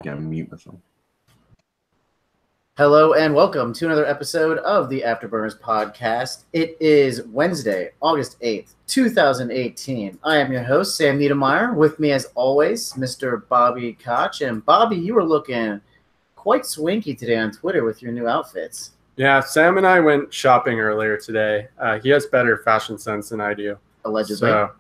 Get mute myself. Hello and welcome to another episode of the Afterburners podcast. It is Wednesday, August 8th, 2018. I am your host, Sam Niedermeyer. With me, as always, Mr. Bobby Koch. And Bobby, you were looking quite swanky today on Twitter with your new outfits. Yeah, Sam and I went shopping earlier today. He has better fashion sense than I do. Allegedly. So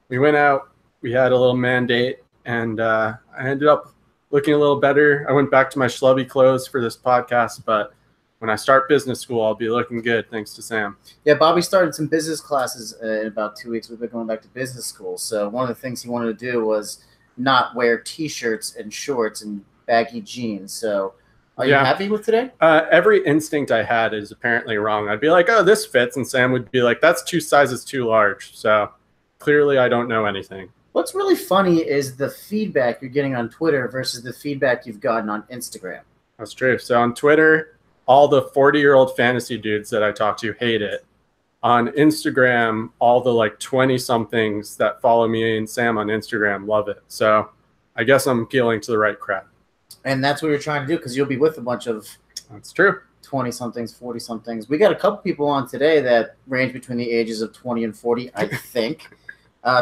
we went out, we had a little mandate, and I ended up looking a little better. I went back to my schlubby clothes for this podcast, but when I start business school, I'll be looking good thanks to Sam. Yeah, Bobby started some business classes in about 2 weeks. We've been going back to business school. So one of the things he wanted to do was not wear T-shirts and shorts and baggy jeans. So are you happy with today? Every instinct I had is apparently wrong. I'd be like, oh, this fits. And Sam would be like, that's 2 sizes too large. So clearly I don't know anything. What's really funny is the feedback you're getting on Twitter versus the feedback you've gotten on Instagram. That's true. So on Twitter, all the 40-year-old fantasy dudes that I talk to hate it. On Instagram, all the like 20-somethings that follow me and Sam on Instagram love it. So I guess I'm appealing to the right crowd. And that's what you're trying to do because you'll be with a bunch of That's true. 20-somethings, 40-somethings. We got a couple people on today that range between the ages of 20 and 40, I think.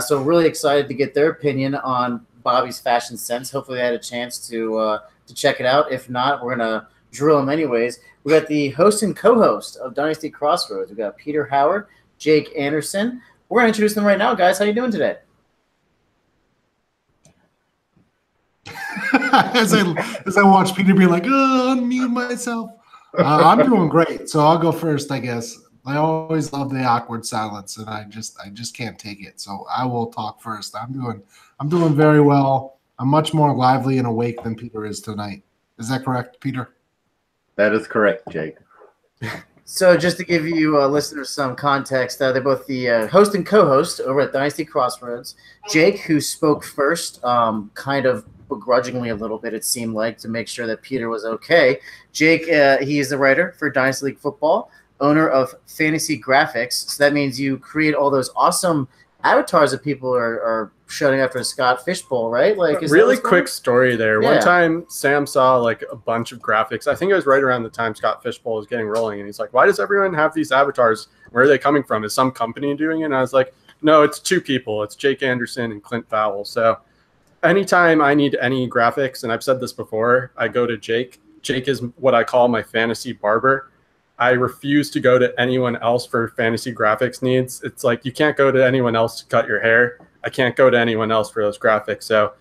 So really excited to get their opinion on Bobby's fashion sense. Hopefully they had a chance to check it out. If not, we're going to drill them anyways. We got the host and co-host of Dynasty Crossroads. We got Peter Howard, Jake Anderson. We're going to introduce them right now, guys. How you doing today? as I watch Peter be like, unmute myself. I'm doing great. So I'll go first, I guess. I always love the awkward silence, and I just can't take it. So I will talk first. I'm doing very well. I'm much more lively and awake than Peter is tonight. Is that correct, Peter? That is correct, Jake. So just to give you listeners some context, they're both the host and co-host over at Dynasty Crossroads. Jake, who spoke first, kind of begrudgingly a little bit, it seemed like, to make sure that Peter was okay. Jake, he is the writer for Dynasty League Football, owner of Fantasy Graphics. So that means you create all those awesome avatars that people are shouting after Scott Fishbowl, right? Like, is really quick story there. Yeah. One time Sam saw like a bunch of graphics. I think it was right around the time Scott Fishbowl was getting rolling. And he's like, why does everyone have these avatars? Where are they coming from? Is some company doing it? And I was like, no, it's 2 people. It's Jake Anderson and Clint Fowle. So anytime I need any graphics, and I've said this before, I go to Jake. Jake is what I call my fantasy barber. I refuse to go to anyone else for fantasy graphics needs. It's like you can't go to anyone else to cut your hair. I can't go to anyone else for those graphics. So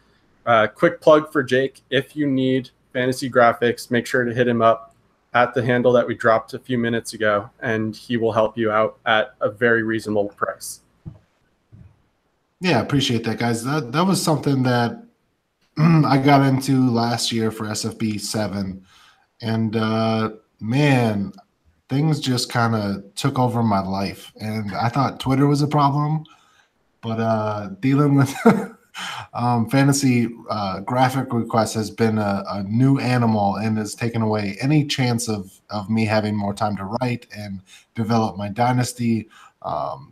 quick plug for Jake. If you need fantasy graphics, make sure to hit him up at the handle that we dropped a few minutes ago, and he will help you out at a very reasonable price. Yeah, appreciate that, guys. That was something that I got into last year for SFB 7. And, man, things just kind of took over my life. And I thought Twitter was a problem. But dealing with fantasy graphic requests has been a new animal and has taken away any chance of me having more time to write and develop my dynasty.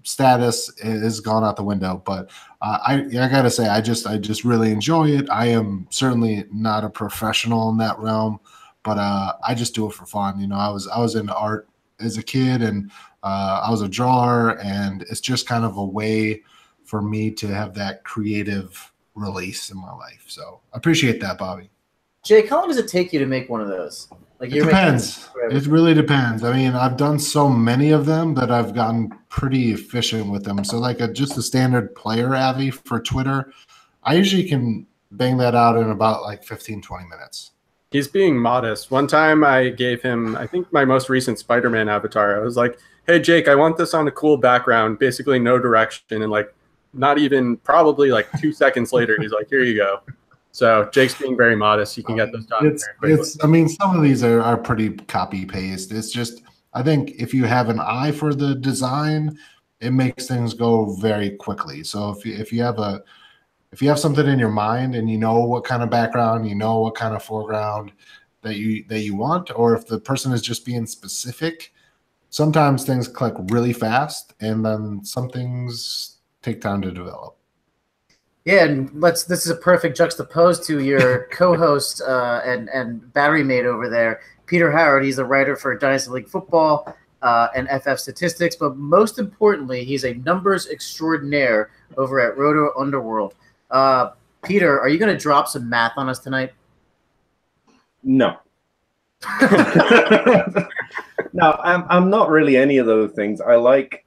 Status is gone out the window. But I gotta say, I just really enjoy it. I am certainly not a professional in that realm, but I just do it for fun. You know, I was into art as a kid, and I was a drawer, and it's just kind of a way for me to have that creative release in my life. So I appreciate that, Bobby. Jake, how long does it take you to make one of those? Like, it depends. It really depends. I mean, I've done so many of them that I've gotten pretty efficient with them. So like just a standard player avi for Twitter, I usually can bang that out in about like 15, 20 minutes. He's being modest. One time I gave him, I think, my most recent Spider-Man avatar. I was like, hey, Jake, I want this on a cool background, basically no direction. And like, not even probably like 2 seconds later, he's like, here you go. So Jake's being very modest. He can get those done very quickly. I mean, some of these are pretty copy paste. It's just, I think if you have an eye for the design, it makes things go very quickly. So if you have something in your mind and you know what kind of background, you know what kind of foreground that you want, or if the person is just being specific, sometimes things click really fast, and then some things take time to develop. Yeah, and this is a perfect juxtapose to your co-host and battery mate over there, Peter Howard. He's a writer for Dynasty League Football and FF Statistics, but most importantly, he's a numbers extraordinaire over at Roto Underworld. Peter, are you going to drop some math on us tonight? No. No, I'm not really any of those things. I like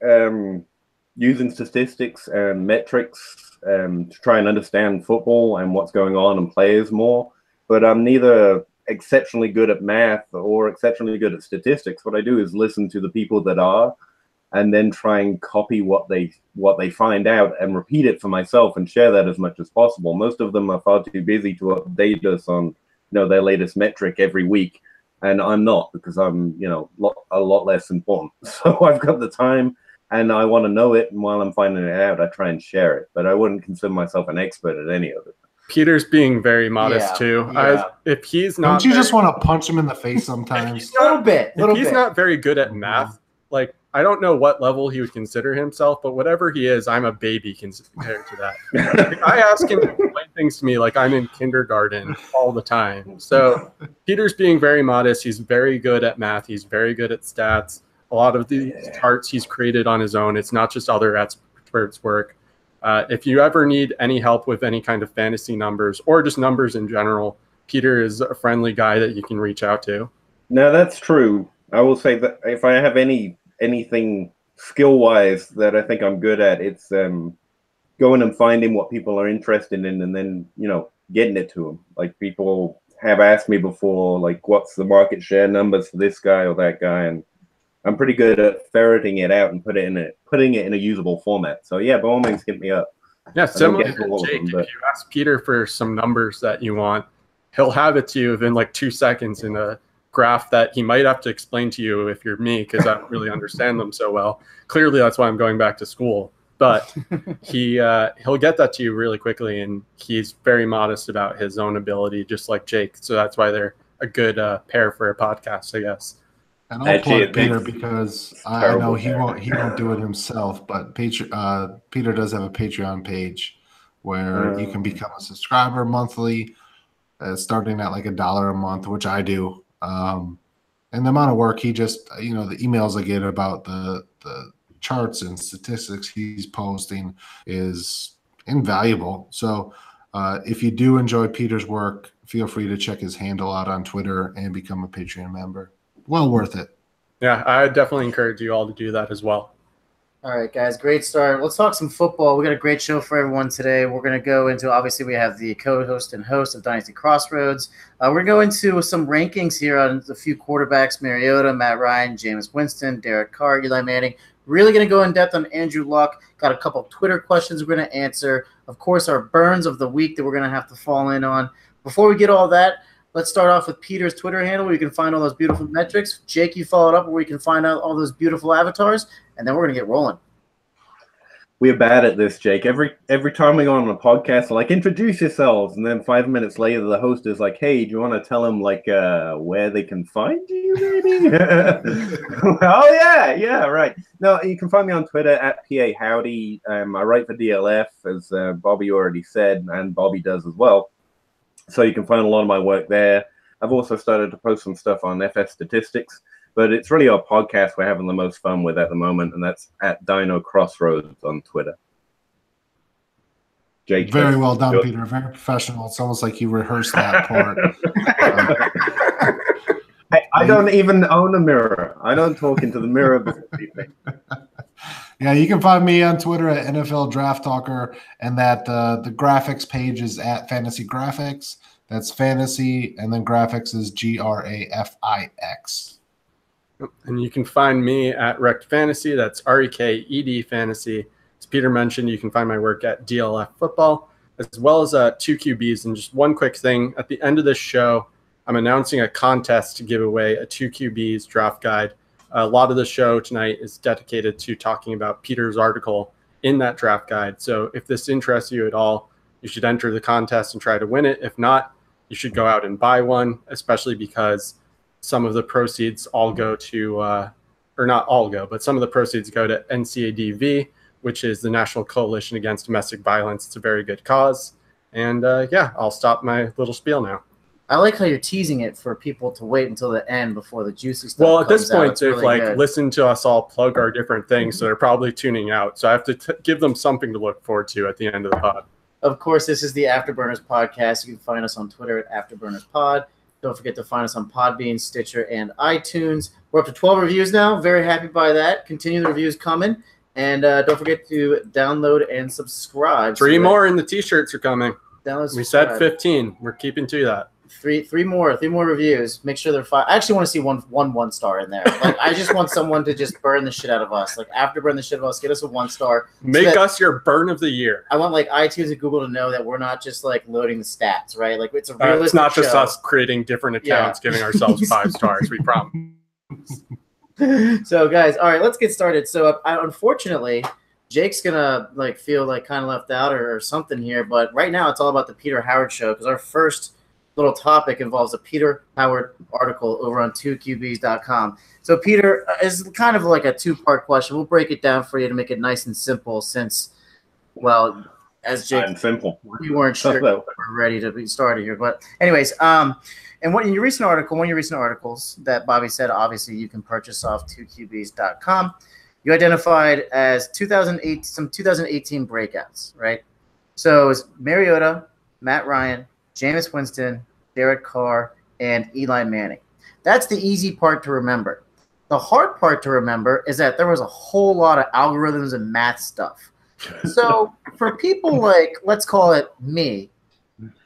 using statistics and metrics to try and understand football and what's going on and players more. But I'm neither exceptionally good at math or exceptionally good at statistics. What I do is listen to the people that are, and then try and copy what they find out and repeat it for myself and share that as much as possible. Most of them are far too busy to update us on their latest metric every week, and I'm not, because I'm a lot less important. So I've got the time and I want to know it, and while I'm finding it out, I try and share it. But I wouldn't consider myself an expert at any of it. Peter's being very modest too. Yeah. If he's not, don't you just want to punch him in the face sometimes? A little bit. If he's not very good at math, like, I don't know what level he would consider himself, but whatever he is, I'm a baby compared to that. Like, I ask him to explain things to me like I'm in kindergarten all the time. So Peter's being very modest. He's very good at math. He's very good at stats. A lot of the charts he's created on his own. It's not just other experts' work. If you ever need any help with any kind of fantasy numbers or just numbers in general, Peter is a friendly guy that you can reach out to. No, that's true. I will say that if I have anything skill-wise that I think I'm good at, it's going and finding what people are interested in and then, getting it to them. Like, people have asked me before, like, what's the market share numbers for this guy or that guy, and I'm pretty good at ferreting it out and putting it in a usable format. So yeah, by all means, hit me up. Yeah, similar to Jake, if you ask Peter for some numbers that you want, he'll have it to you within like 2 seconds in a graph that he might have to explain to you if you're me, because I don't really understand them so well. Clearly, that's why I'm going back to school. But he'll get that to you really quickly, and he's very modest about his own ability, just like Jake. So that's why they're a good pair for a podcast, I guess. And I'll plug Peter because I know he won't do it himself, but Peter does have a Patreon page where you can become a subscriber monthly, starting at like $1 a month, which I do. And the amount of work he just, the emails I get about the charts and statistics he's posting is invaluable. So if you do enjoy Peter's work, feel free to check his handle out on Twitter and become a Patreon member. Well worth it. Yeah, I definitely encourage you all to do that as well. All right, guys, great start. Let's talk some football. We got a great show for everyone today. We're going to go into, obviously, we have the co-host and host of Dynasty Crossroads. We're going to go into some rankings here on a few quarterbacks: Mariota, Matt Ryan, Jameis Winston, Derek Carr, Eli Manning. Really going to go in depth on Andrew Luck. Got a couple of Twitter questions we're going to answer. Of course, our burns of the week that we're going to have to fall in on. Before we get all that, let's start off with Peter's Twitter handle, where you can find all those beautiful metrics. Jake, you followed up where you can find out all those beautiful avatars, and then we're going to get rolling. We're bad at this, Jake. Every time we go on a podcast, like, introduce yourselves, and then 5 minutes later, the host is like, "Hey, do you want to tell them like where they can find you, maybe?" Oh yeah, right. No, you can find me on Twitter at PA Howdy. I write for DLF, as Bobby already said, and Bobby does as well. So you can find a lot of my work there. I've also started to post some stuff on FS Statistics, but it's really our podcast we're having the most fun with at the moment, and that's at Dyno Crossroads on Twitter. Jake, very well done, Peter. Very professional. It's almost like you rehearsed that part. I don't even own a mirror. I don't talk into the mirror before anything. Yeah, you can find me on Twitter at NFL Draft Talker, and that the graphics page is at Fantasy Graphics. That's fantasy, and then graphics is GRAFIX. And you can find me at Rekt Fantasy. That's REKED Fantasy. As Peter mentioned, you can find my work at DLF Football, as well as 2QBs. And just one quick thing, at the end of this show, I'm announcing a contest to give away a 2QBs draft guide. A lot of the show tonight is dedicated to talking about Peter's article in that draft guide. So if this interests you at all, you should enter the contest and try to win it. If not, you should go out and buy one, especially because some of the proceeds all go to, or not all go, but some of the proceeds go to NCADV, which is the National Coalition Against Domestic Violence. It's a very good cause. And yeah, I'll stop my little spiel now. I like how you're teasing it for people to wait until the end before the juicy stuff Well, at this point, they've really listened to us all plug our different things, so they're probably tuning out. So I have to give them something to look forward to at the end of the pod. Of course, this is the Afterburners podcast. You can find us on Twitter at AfterburnersPod. Don't forget to find us on Podbean, Stitcher, and iTunes. We're up to 12 reviews now. Very happy by that. Continue the reviews coming. And don't forget to download and subscribe. 3 more and the T-shirts are coming. Download, we said 15. We're keeping to that. Three more reviews. Make sure they're 5. I actually want to see one star in there. Like, I just want someone to just burn the shit out of us. Like, after burn the shit out of us, get us a 1 star. Make us your burn of the year. I want like iTunes and Google to know that we're not just like loading the stats, right? Like, it's a realistic it's not just show. us creating different accounts, giving ourselves 5 stars. We promise. So, guys, all right, let's get started. So, unfortunately, Jake's gonna like feel like kind of left out or something here, but right now it's all about the Peter Howard show because our first little topic involves a Peter Howard article over on 2QBs.com. So, Peter, is kind of like a 2-part question. We'll break it down for you to make it nice and simple since, well, as Jake, simple. we weren't sure we were ready to be started here. But anyways, and one of your recent articles that Bobby said, obviously you can purchase off 2QBs.com, you identified as 2018 breakouts, right? So it was Mariota, Matt Ryan, Jameis Winston, Derek Carr, and Eli Manning. That's the easy part to remember. The hard part to remember is that there was a whole lot of algorithms and math stuff. So for people like, let's call it me,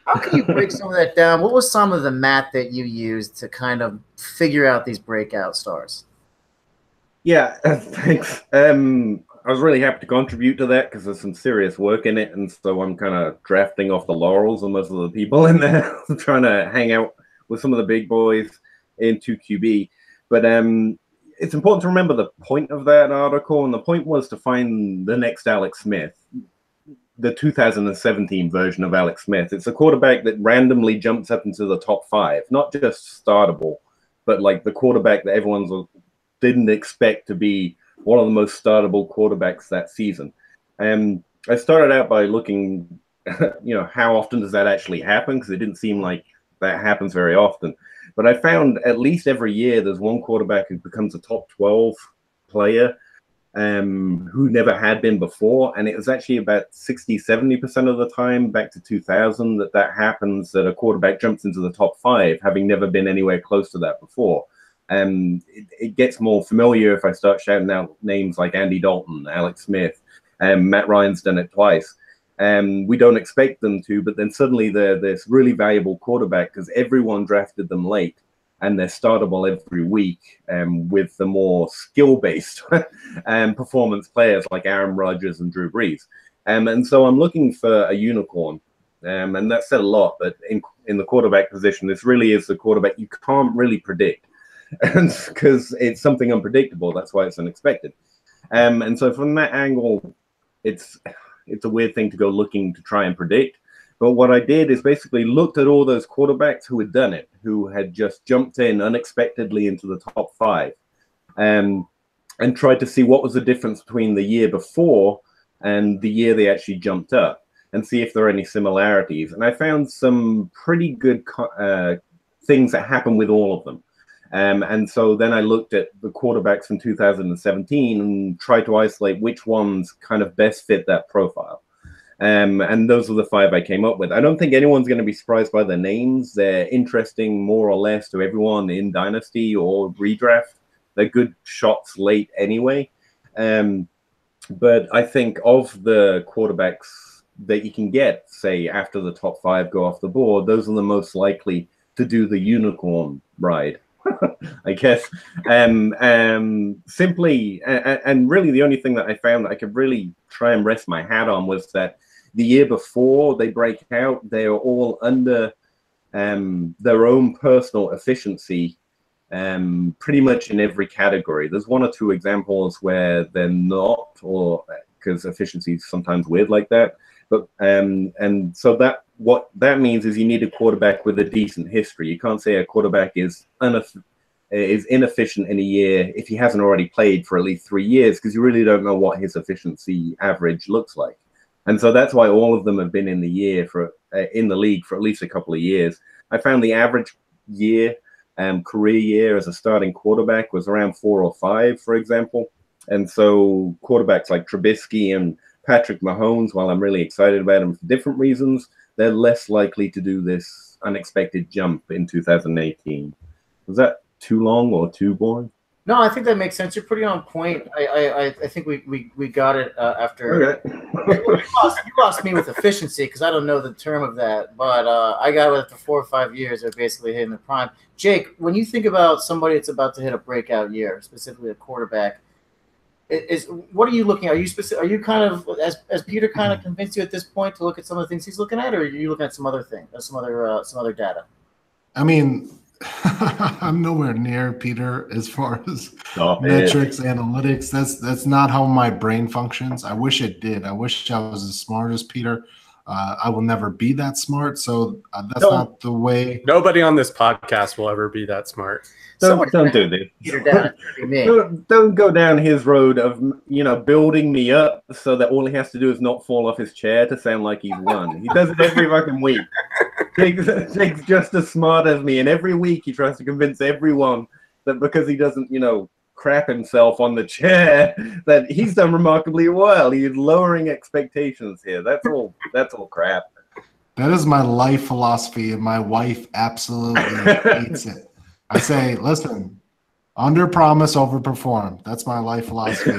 how can you break some of that down? What was some of the math that you used to kind of figure out these breakout stars? Yeah, thanks. I was really happy to contribute to that because there's some serious work in it, and so I'm kind of drafting off the laurels of most of the people in there, trying to hang out with some of the big boys in 2QB. But it's important to remember the point of that article, and the point was to find the next Alex Smith, the 2017 version of Alex Smith. It's a quarterback that randomly jumps up into the top 5, not just startable, but like the quarterback that everyone didn't expect to be one of the most startable quarterbacks that season. I started out by looking, how often does that actually happen? Because it didn't seem like that happens very often. But I found at least every year there's one quarterback who becomes a top 12 player who never had been before. And it was actually about 60-70% of the time back to 2000 that happens, that a quarterback jumps into the top 5, having never been anywhere close to that before. It gets more familiar if I start shouting out names like Andy Dalton, Alex Smith, Matt Ryan's done it twice. We don't expect them to, but then suddenly they're this really valuable quarterback because everyone drafted them late and they're startable every week with the more skill-based performance players like Aaron Rodgers and Drew Brees. And so I'm looking for a unicorn. And that said a lot, but in the quarterback position, this really is the quarterback you can't really predict. Because it's something unpredictable. That's why it's unexpected. And so from that angle, it's a weird thing to go looking to try and predict. But what I did is basically looked at all those quarterbacks who had done it, who had just jumped in unexpectedly into the top 5, and tried to see what was the difference between the year before and the year they actually jumped up, and see if there are any similarities. And I found some pretty good things that happen with all of them. And so then I looked at the quarterbacks from 2017 and tried to isolate which ones kind of best fit that profile. And those are the 5 I came up with. I don't think anyone's going to be surprised by the names. They're interesting more or less to everyone in Dynasty or redraft. They're good shots late anyway. But I think of the quarterbacks that you can get, say, after the top 5 go off the board, those are the most likely to do the unicorn ride. I guess simply and really the only thing that I found that I could really try and rest my hat on was that the year before they break out, they are all under their own personal efficiency pretty much in every category. There's 1 or 2 examples where they're not, or because efficiency is sometimes weird like that. But and so that what that means is you need a quarterback with a decent history. You can't say a quarterback is is inefficient in a year if he hasn't already played for at least 3 years, because you really don't know what his efficiency average looks like. And so that's why all of them have been in the league for at least a couple of years. I found the average year, career year as a starting quarterback was around 4 or 5, for example. And so quarterbacks like Trubisky and Patrick Mahomes, while I'm really excited about them for different reasons, they're less likely to do this unexpected jump in 2018. Was that too long or too boring? No, I think that makes sense. You're pretty on point. I think we got it after. Okay. You lost me with efficiency because I don't know the term of that, but I got it after 4 or 5 years. They're basically hitting the prime. Jake, when you think about somebody that's about to hit a breakout year, specifically a quarterback, what are you looking at? Are you kind of as Peter kind of convinced you at this point to look at some of the things he's looking at, or are you looking at some other thing, some other data? I mean, I'm nowhere near Peter as far as metrics, analytics. That's not how my brain functions. I wish it did. I wish I was as smart as Peter. I will never be that smart, so that's not the way. Nobody on this podcast will ever be that smart. Don't do this. Don't go down his road of building me up so that all he has to do is not fall off his chair to sound like he's won. He does it every fucking week. Jake's just as smart as me, and every week he tries to convince everyone that because he doesn't, crap himself on the chair, that he's done remarkably well. He's lowering expectations here. That's all crap. That is my life philosophy, and my wife absolutely hates it. I say, listen, under promise, over perform. That's my life philosophy.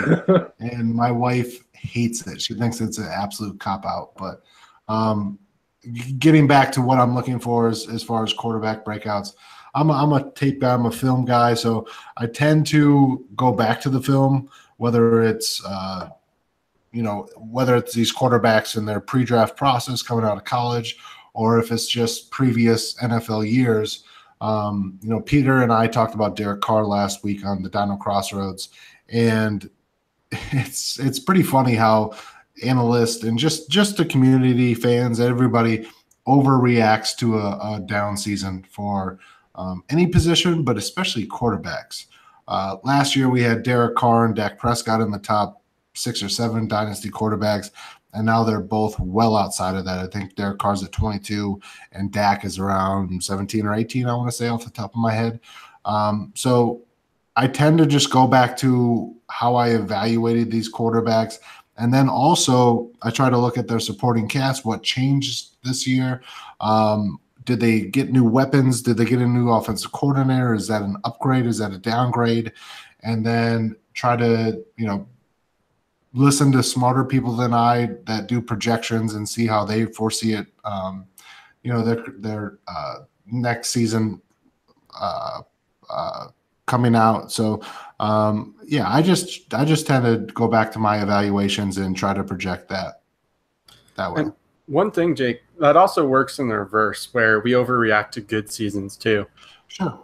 And my wife hates it. She thinks it's an absolute cop out. But getting back to what I'm looking for as far as quarterback breakouts, I'm a tape guy, I'm a film guy, so I tend to go back to the film, whether it's whether it's these quarterbacks in their pre-draft process coming out of college, or if it's just previous NFL years. Peter and I talked about Derek Carr last week on the Dyno Crossroads, and it's pretty funny how analysts and just the community, fans, everybody overreacts to a down season for any position, but especially quarterbacks. Last year we had Derek Carr and Dak Prescott in the top 6 or 7 dynasty quarterbacks, and now they're both well outside of that. I think Derek Carr's at 22 and Dak is around 17 or 18, I want to say off the top of my head. So I tend to just go back to how I evaluated these quarterbacks. And then also I try to look at their supporting cast, what changed this year. Did they get new weapons? Did they get a new offensive coordinator? Is that an upgrade? Is that a downgrade? And then try to, listen to smarter people than I that do projections and see how they foresee it, their next season coming out. So, I just tend to go back to my evaluations and try to project that way. And one thing, Jake, that also works in the reverse, where we overreact to good seasons too. Sure.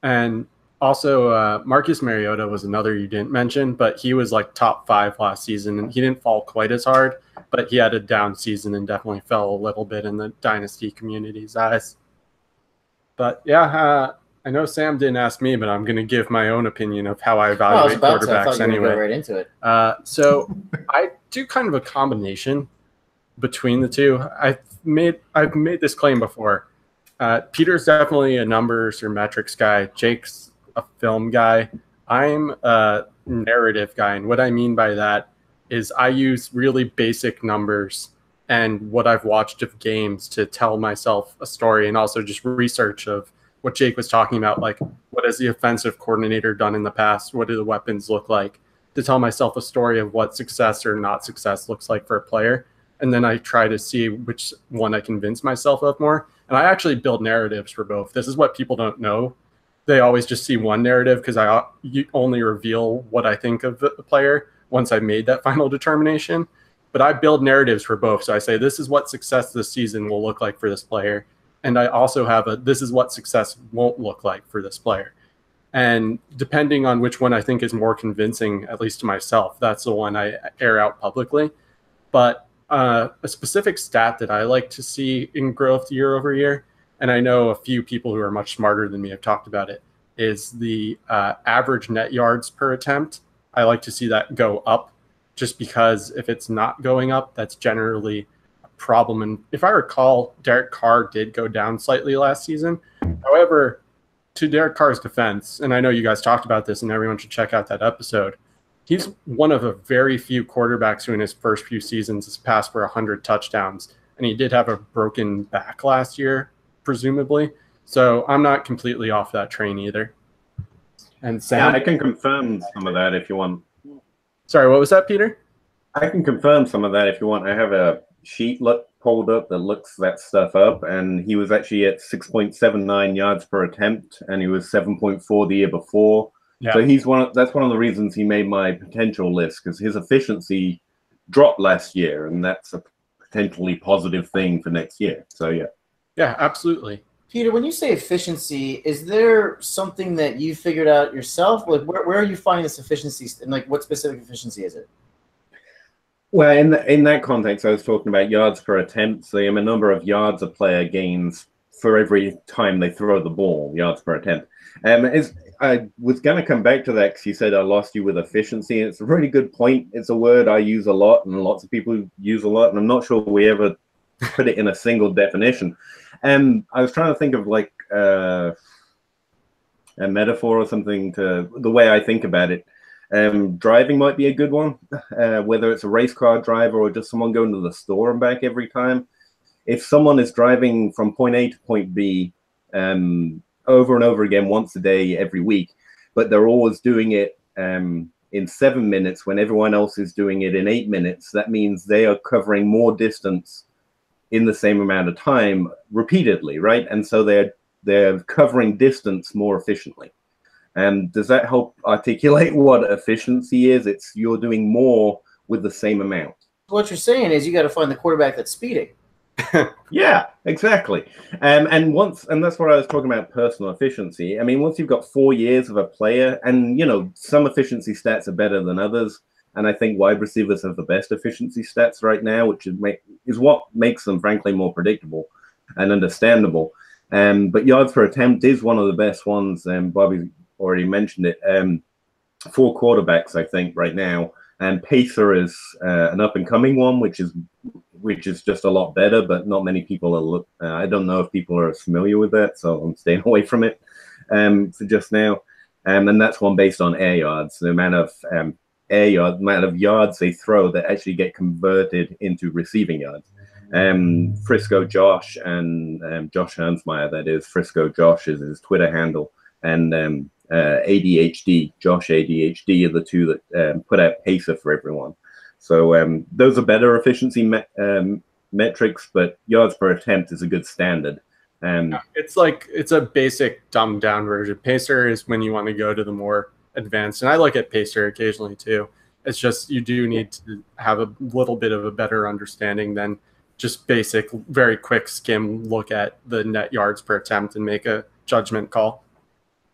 And also, Marcus Mariota was another you didn't mention, but he was like top 5 last season, and he didn't fall quite as hard, but he had a down season and definitely fell a little bit in the dynasty community's eyes. But yeah, I know Sam didn't ask me, but I'm going to give my own opinion of how I evaluate quarterbacks anyway. Go right into it. So I do kind of a combination between the two. I've made this claim before. Peter's definitely a numbers or metrics guy. Jake's a film guy. I'm a narrative guy, and what I mean by that is I use really basic numbers and what I've watched of games to tell myself a story, and also just research of what Jake was talking about, like what has the offensive coordinator done in the past? What do the weapons look like? To tell myself a story of what success or not success looks like for a player. And then I try to see which one I convince myself of more. And I actually build narratives for both. This is what people don't know. They always just see one narrative because I only reveal what I think of the player once I've made that final determination. But I build narratives for both. So I say, this is what success this season will look like for this player. And I also have this is what success won't look like for this player. And depending on which one I think is more convincing, at least to myself, that's the one I air out publicly. But a specific stat that I like to see in growth year over year, and I know a few people who are much smarter than me have talked about it, is the average net yards per attempt. I like to see that go up, just because if it's not going up, that's generally a problem. And if I recall, Derek Carr did go down slightly last season. However, to Derek Carr's defense, and I know you guys talked about this and everyone should check out that episode, he's one of a very few quarterbacks who in his first few seasons has passed for 100 touchdowns. And he did have a broken back last year, presumably. So I'm not completely off that train either. And Sam, I can confirm some of that if you want. Sorry, what was that, Peter? I can confirm some of that if you want. I have a sheet pulled up that looks that stuff up, and he was actually at 6.79 yards per attempt, and he was 7.4 the year before. Yeah. So that's one of the reasons he made my potential list, because his efficiency dropped last year, and that's a potentially positive thing for next year. So yeah. Yeah, absolutely. Peter, when you say efficiency, is there something that you figured out yourself? Like, where are you finding this efficiency, and like, what specific efficiency is it? Well, in that context, I was talking about yards per attempt. So a number of yards a player gains for every time they throw the ball, yards per attempt. I was going to come back to that because you said I lost you with efficiency. And it's a really good point. It's a word I use a lot, and lots of people use a lot, and I'm not sure we ever put it in a single definition. And I was trying to think of like a metaphor or something to the way I think about it. Driving might be a good one, whether it's a race car driver or just someone going to the store and back every time. If someone is driving from point A to point B over and over again once a day, every week, but they're always doing it in 7 minutes when everyone else is doing it in 8 minutes, that means they are covering more distance in the same amount of time repeatedly, right? And so they're covering distance more efficiently. And does that help articulate what efficiency is? It's you're doing more with the same amount. What you're saying is you got to find the quarterback that's speeding. Yeah, exactly. And that's what I was talking about, personal efficiency. I mean, once you've got 4 years of a player, and some efficiency stats are better than others. And I think wide receivers have the best efficiency stats right now, which is what makes them, frankly, more predictable and understandable. But yards per attempt is one of the best ones. And Bobby already mentioned it. For quarterbacks, I think, right now. And Pacer is an up-and-coming one, which is just a lot better, but not many people are. I don't know if people are familiar with that, so I'm staying away from it for just now. And that's one based on air yards, the amount of amount of yards they throw that actually get converted into receiving yards. Frisco Josh and Josh Hernsmeyer, that is, Frisco Josh is his Twitter handle, and ADHD, Josh ADHD are the two that put out Pacer for everyone. So those are better efficiency metrics, but yards per attempt is a good standard. It's a basic dumbed down version. Pacer is when you want to go to the more advanced, and I look at Pacer occasionally too. It's just you do need to have a little bit of a better understanding than just basic, very quick skim look at the net yards per attempt and make a judgment call.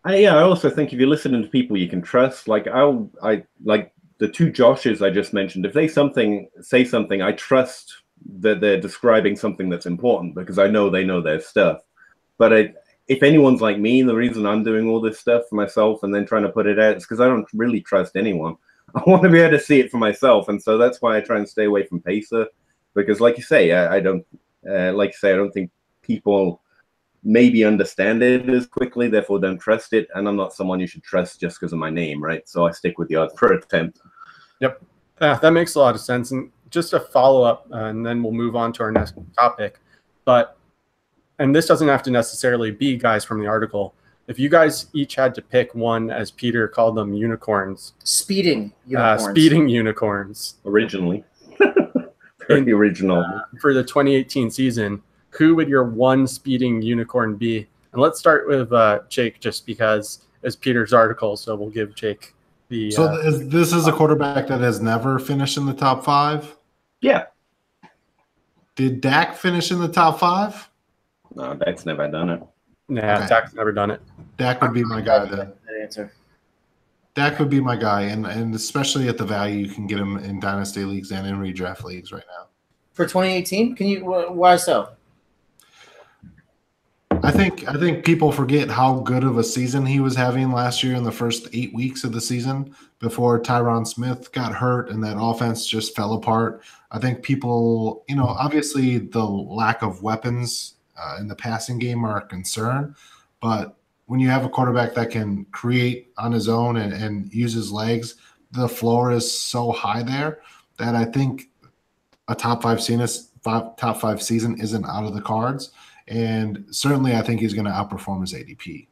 I also think if you're listening to people you can trust, like I like the two Joshes I just mentioned, if they say something, I trust that they're describing something that's important because I know they know their stuff. But if anyone's like me, the reason I'm doing all this stuff for myself and then trying to put it out is because I don't really trust anyone. I want to be able to see it for myself, and so that's why I try and stay away from Pacer, because, like you say, I don't think people maybe understand it as quickly, therefore don't trust it, and I'm not someone you should trust just because of my name, right? So I stick with yards per attempt. Yep, that makes a lot of sense. And just a follow-up, and then we'll move on to our next topic. And this doesn't have to necessarily be guys from the article. If you guys each had to pick one, as Peter called them, unicorns. Speeding unicorns. Speeding unicorns. Originally. Very original. For the 2018 season, who would your one speeding unicorn be? And let's start with Jake, just because it's Peter's article, so we'll give Jake the... So this is a quarterback that has never finished in the top 5? Yeah. Did Dak finish in the top 5? No, Dak's never done it. Nah, okay. Dak's never done it. Dak would be my guy then. That answer. Dak would be my guy, and especially at the value you can get him in dynasty leagues and in redraft leagues right now. For 2018, can you? Why so? I think people forget how good of a season he was having last year in the first 8 weeks of the season before Tyron Smith got hurt and that offense just fell apart. I think people, obviously the lack of weapons in the passing game are a concern, but when you have a quarterback that can create on his own and use his legs, the floor is so high there that I think a top five season isn't out of the cards. And certainly I think he's going to outperform his ADP.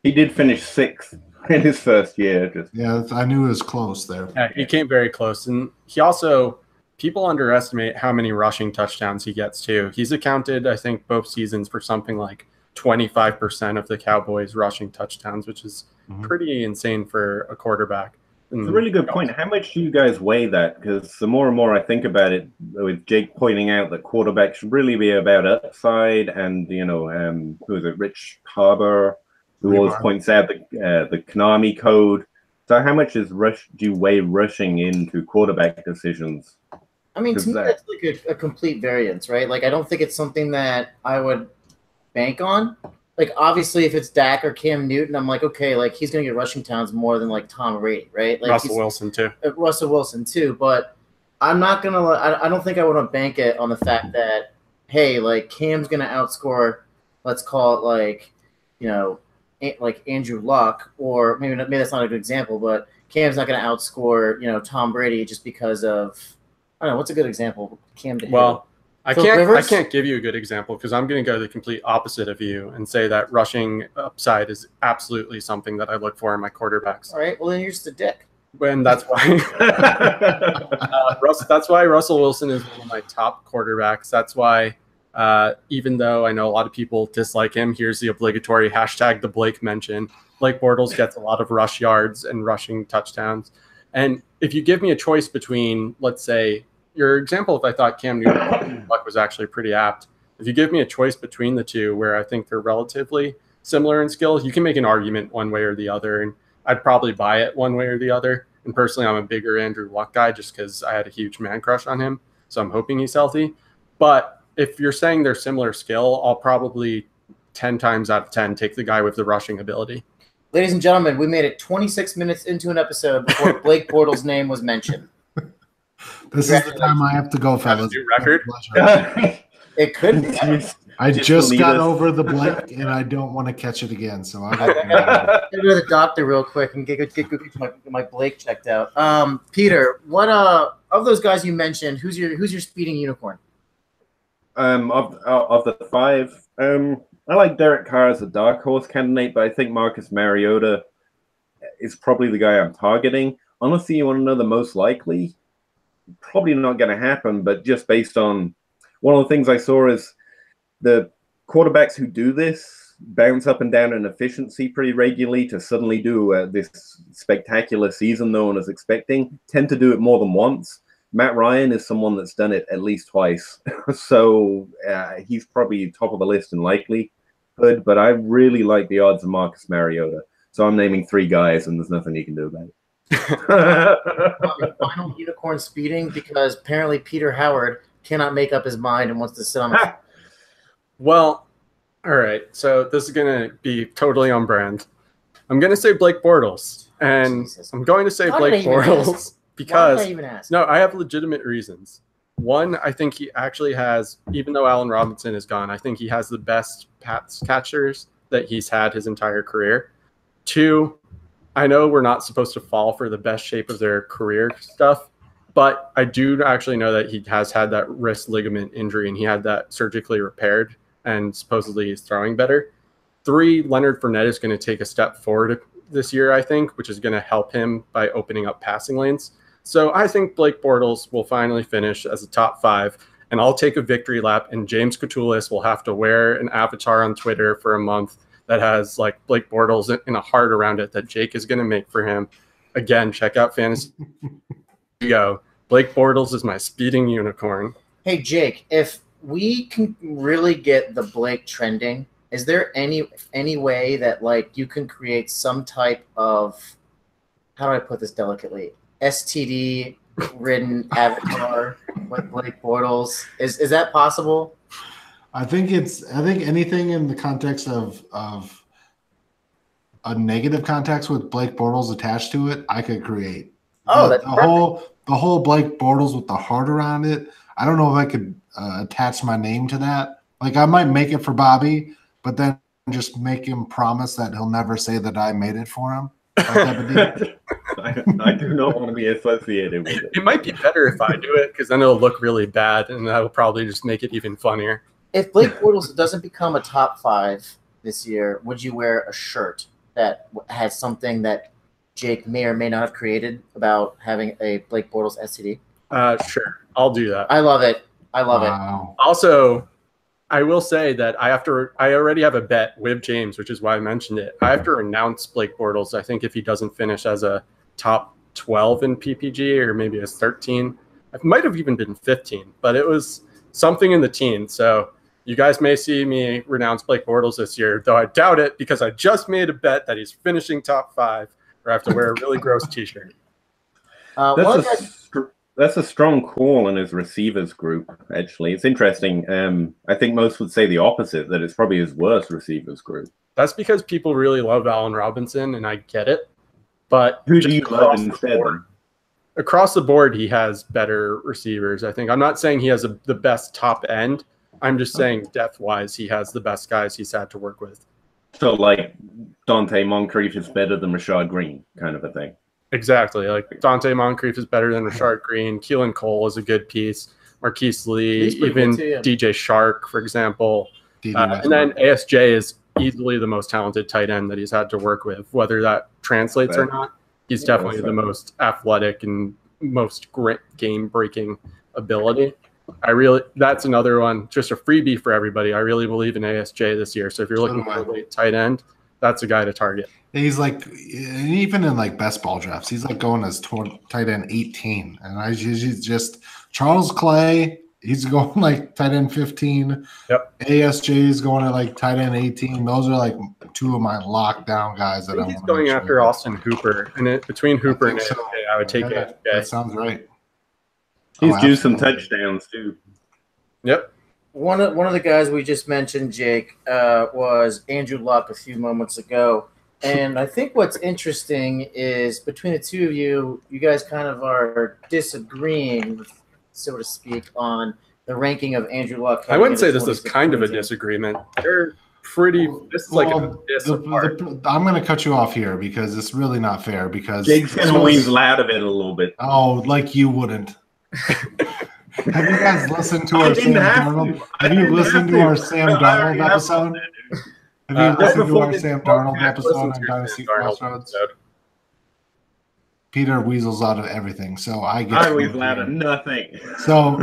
He did finish 6th in his first year. Yeah, I knew it was close there. Yeah, he came very close. And he also, people underestimate how many rushing touchdowns he gets too. He's accounted, I think, both seasons for something like 25% of the Cowboys' rushing touchdowns, which is pretty insane for a quarterback. It's a really good point. How much do you guys weigh that? Because the more and more I think about it, with Jake pointing out that quarterbacks should really be about upside, and who is it, Rich Harbour, who always points out the Konami code. So how much do you weigh rushing into quarterback decisions? I mean, to me, that's like a complete variance, right? Like, I don't think it's something that I would bank on. Like, obviously, if it's Dak or Cam Newton, I'm like, okay, like, he's going to get rushing towns more than, like, Tom Brady, right? Like, Russell Wilson, too. But I'm not going to – I don't think I want to bank it on the fact that, hey, like, Cam's going to outscore, let's call it, like Andrew Luck, or maybe that's not a good example, but Cam's not going to outscore, Tom Brady just because of – I don't know, what's a good example? Cam to Well – I can't give you a good example because I'm going to go the complete opposite of you and say that rushing upside is absolutely something that I look for in my quarterbacks. All right, well then you're just a dick. And that's why that's why Russell Wilson is one of my top quarterbacks. That's why even though I know a lot of people dislike him, here's the obligatory hashtag the Blake mention. Blake Bortles gets a lot of rush yards and rushing touchdowns. And if you give me a choice between, let's say, your example, if I thought Cam Newton Luck was actually pretty apt, if you give me a choice between the two where I think they're relatively similar in skill, you can make an argument one way or the other, and I'd probably buy it one way or the other. And personally, I'm a bigger Andrew Luck guy just because I had a huge man crush on him, so I'm hoping he's healthy. But if you're saying they're similar skill, I'll probably 10 times out of 10 take the guy with the rushing ability. Ladies and gentlemen, we made it 26 minutes into an episode before Blake Bortles' name was mentioned. This is the time I have to go, fellas. New record? It could be. I just got over the Blake, and I don't want to catch it again. So I'm going to go to the doctor real quick and get my Blake checked out. Peter, what of those guys you mentioned, who's your speeding unicorn? Of the 5, I like Derek Carr as a dark horse candidate, but I think Marcus Mariota is probably the guy I'm targeting. Honestly, you want to know the most likely? Probably not going to happen, but just based on one of the things I saw is the quarterbacks who do this bounce up and down in efficiency pretty regularly to suddenly do this spectacular season no one is expecting, tend to do it more than once. Matt Ryan is someone that's done it at least twice. So he's probably top of the list in likelihood, but I really like the odds of Marcus Mariota. So I'm naming 3 guys, and there's nothing you can do about it. Final unicorn speeding because apparently Peter Howard cannot make up his mind and wants to sit on the Well, all right. So this is going to be totally on brand. I'm going to say Blake Bortles. And I'm going to say Blake Bortles because why did I even ask? No, I have legitimate reasons. One, I think he actually has, even though Allen Robinson is gone, I think he has the best pass catchers that he's had his entire career. 2, I know we're not supposed to fall for the best shape of their career stuff, but I do actually know that he has had that wrist ligament injury and he had that surgically repaired and supposedly is throwing better. 3, Leonard Fournette is going to take a step forward this year, I think, which is going to help him by opening up passing lanes. So I think Blake Bortles will finally finish as a top 5, and I'll take a victory lap, and James Catullus will have to wear an avatar on Twitter for a month that has like Blake Bortles in a heart around it that Jake is going to make for him. Again, check out Fantasy. Go. Blake Bortles is my speeding unicorn. Hey, Jake, if we can really get the Blake trending, is there any way that like you can create some type of, how do I put this delicately, STD ridden avatar with Blake Bortles? Is that possible? I think anything in the context of a negative context with Blake Bortles attached to it, I could create. Oh, the, that's the whole Blake Bortles with the heart around it. I don't know if I could attach my name to that. Like I might make it for Bobby, but then just make him promise that he'll never say that I made it for him. I do not want to be associated with it. It might be better if I do it because then it'll look really bad, and that will probably just make it even funnier. If Blake Bortles doesn't become a top 5 this year, would you wear a shirt that has something that Jake may or may not have created about having a Blake Bortles STD? Sure, I'll do that. I love it. I love it. Also, I will say that I already have a bet with James, which is why I mentioned it. I have to renounce Blake Bortles. I think if he doesn't finish as a top 12 in PPG or maybe as 13, it might have even been 15, but it was something in the teens. So you guys may see me renounce Blake Bortles this year, though I doubt it because I just made a bet that he's finishing top 5 or I have to wear a really gross t-shirt. That's a strong call in his receivers group, actually. It's interesting. I think most would say the opposite, that it's probably his worst receivers group. That's because people really love Allen Robinson, and I get it. But who do you love instead? Across the board, he has better receivers, I think. I'm not saying he has the best top end. I'm just saying depth-wise, he has the best guys he's had to work with. So, like, Dante Moncrief is better than Rashad Green, kind of a thing. Exactly. Like, Dante Moncrief is better than Rashard Green. Keelan Cole is a good piece. Marquise Lee, even DJ Shark, for example. And then ASJ is easily the most talented tight end that he's had to work with. Whether that translates or not, he's definitely the most athletic and most game-breaking ability. That's another one, just a freebie for everybody. I really believe in ASJ this year. So if you're looking for a late tight end, that's a guy to target. He's like, even in like best ball drafts, he's like going as tight end 18. And he's just Charles Clay, he's going like tight end 15. Yep. ASJ is going at like tight end 18. Those are like two of my lockdown guys that he's going after Austin Hooper. And between Hooper and ASJ, I would take ASJ. That sounds right. He's due some touchdowns too. Yep. One of the guys we just mentioned, Jake, was Andrew Luck a few moments ago. And I think what's interesting is between the two of you, you guys kind of are disagreeing, so to speak, on the ranking of Andrew Luck. I wouldn't say this is kind of a disagreement. They're pretty. This is like a I'm going to cut you off here because it's really not fair. Because Jake's going to weasel out of it a little bit. Oh, like you wouldn't. Have you guys listened to our Sam Darnold? Have you listened to our Sam Darnold episode? Have you listened to our Sam Darnold episode on Dynasty Crossroads? Peter weasels out of everything, so I weasel out of nothing. So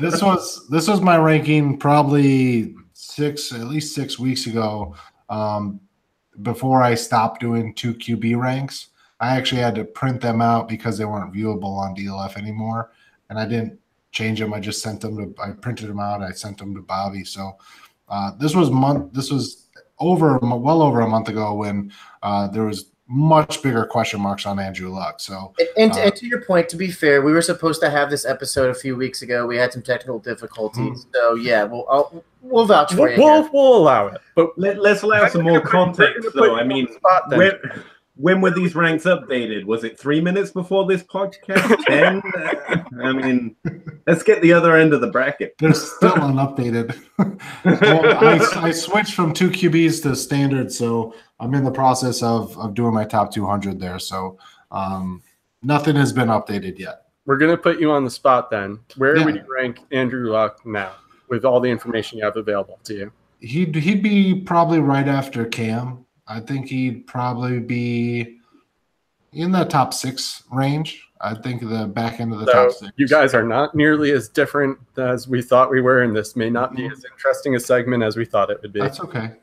this was my ranking probably at least 6 weeks ago. Before I stopped doing 2 QB ranks, I actually had to print them out because they weren't viewable on DLF anymore, and I didn't change them. I just sent them to. I printed them out. I sent them to Bobby. So this was well over a month ago when there was much bigger question marks on Andrew Luck. So and to your point, to be fair, we were supposed to have this episode a few weeks ago. We had some technical difficulties. So yeah, we'll vouch for you. We'll allow it. But let's allow some more context, though. I mean, when were these ranks updated? Was it 3 minutes before this podcast? 10? I mean, let's get the other end of the bracket. They're still unupdated. Well, I switched from 2 QBs to standard, so I'm in the process of doing my top 200 there. So nothing has been updated yet. We're going to put you on the spot then. Where would you rank Andrew Luck now with all the information you have available to you? He'd be probably right after Cam. I think he'd probably be in the top 6 range. I think the back end of the top 6. You guys are not nearly as different as we thought we were, and this may not be as interesting a segment as we thought it would be. That's okay.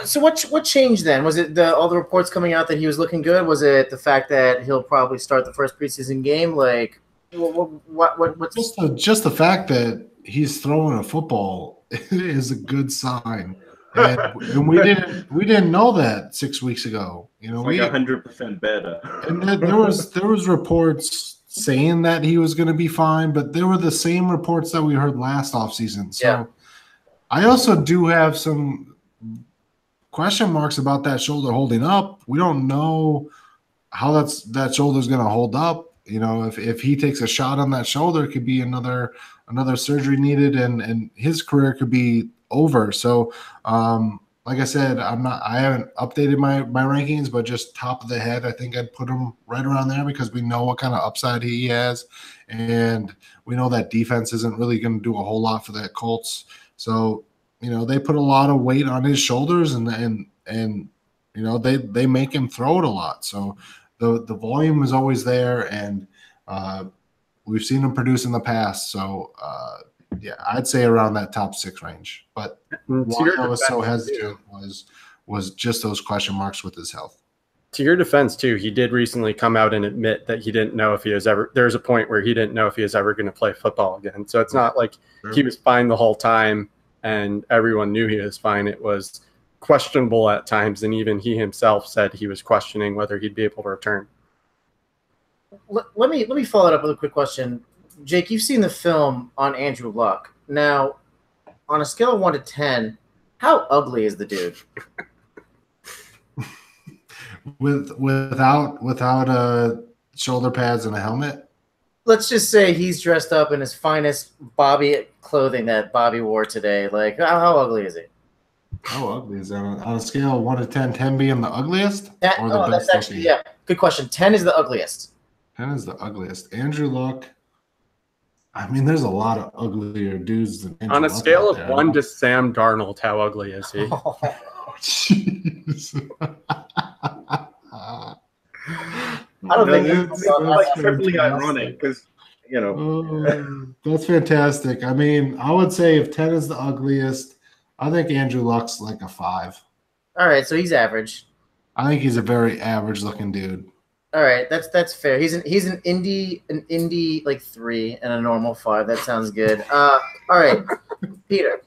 So what changed then? Was it all the reports coming out that he was looking good? Was it the fact that he'll probably start the first preseason game? Like, what's just the fact that he's throwing a football is a good sign. And we didn't know that 6 weeks ago. You know, it's like 100% better. And there was reports saying that he was going to be fine, but there were the same reports that we heard last offseason. So I also do have some question marks about that shoulder holding up. We don't know how that shoulder's going to hold up. You know, if he takes a shot on that shoulder, it could be another surgery needed, and his career could be over. So, like I said, I haven't updated my rankings, but just top of the head, I think I'd put him right around there because we know what kind of upside he has, and we know that defense isn't really going to do a whole lot for that Colts. So, you know, they put a lot of weight on his shoulders, and you know, they make him throw it a lot. So the volume is always there, and we've seen him produce in the past. So yeah, I'd say around that top 6 range. But why I was so hesitant was just those question marks with his health. To your defense too, he did recently come out and admit that he didn't know if he was ever. There's a point where he didn't know if he was ever going to play football again. So it's not like he was fine the whole time and everyone knew he was fine. It was questionable at times, and even he himself said he was questioning whether he'd be able to return. Let me follow it up with a quick question. Jake, you've seen the film on Andrew Luck. Now, on a scale of 1 to 10, how ugly is the dude? Without shoulder pads and a helmet? Let's just say he's dressed up in his finest Bobby clothing that Bobby wore today. Like, how ugly is he? How ugly is that? On a scale of 1 to 10, 10 being the ugliest? Or the best that's actually, yeah. Good question. 10 is the ugliest. 10 is the ugliest. Andrew Luck. I mean, there's a lot of uglier dudes than Andrew On a Luck scale of there. 1 to Sam Darnold, how ugly is he? Oh, jeez. I don't think it's like triply ironic because, you know. That's fantastic. I mean, I would say if 10 is the ugliest, I think Andrew Luck's like a 5. All right, so he's average. I think he's a very average looking dude. All right, that's fair. He's an indie like 3 and a normal 5. That sounds good. All right, Peter.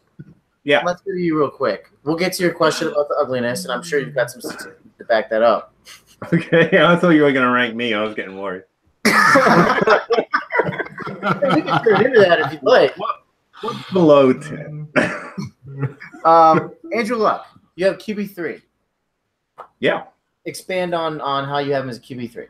Yeah. Let's go to you real quick. We'll get to your question about the ugliness, and I'm sure you've got some statistics to back that up. Okay, I thought you were going to rank me. I was getting worried. We can turn into that if you'd like. What's below 10? Andrew Luck, you have QB3. Yeah. Expand on how you have him as a QB3.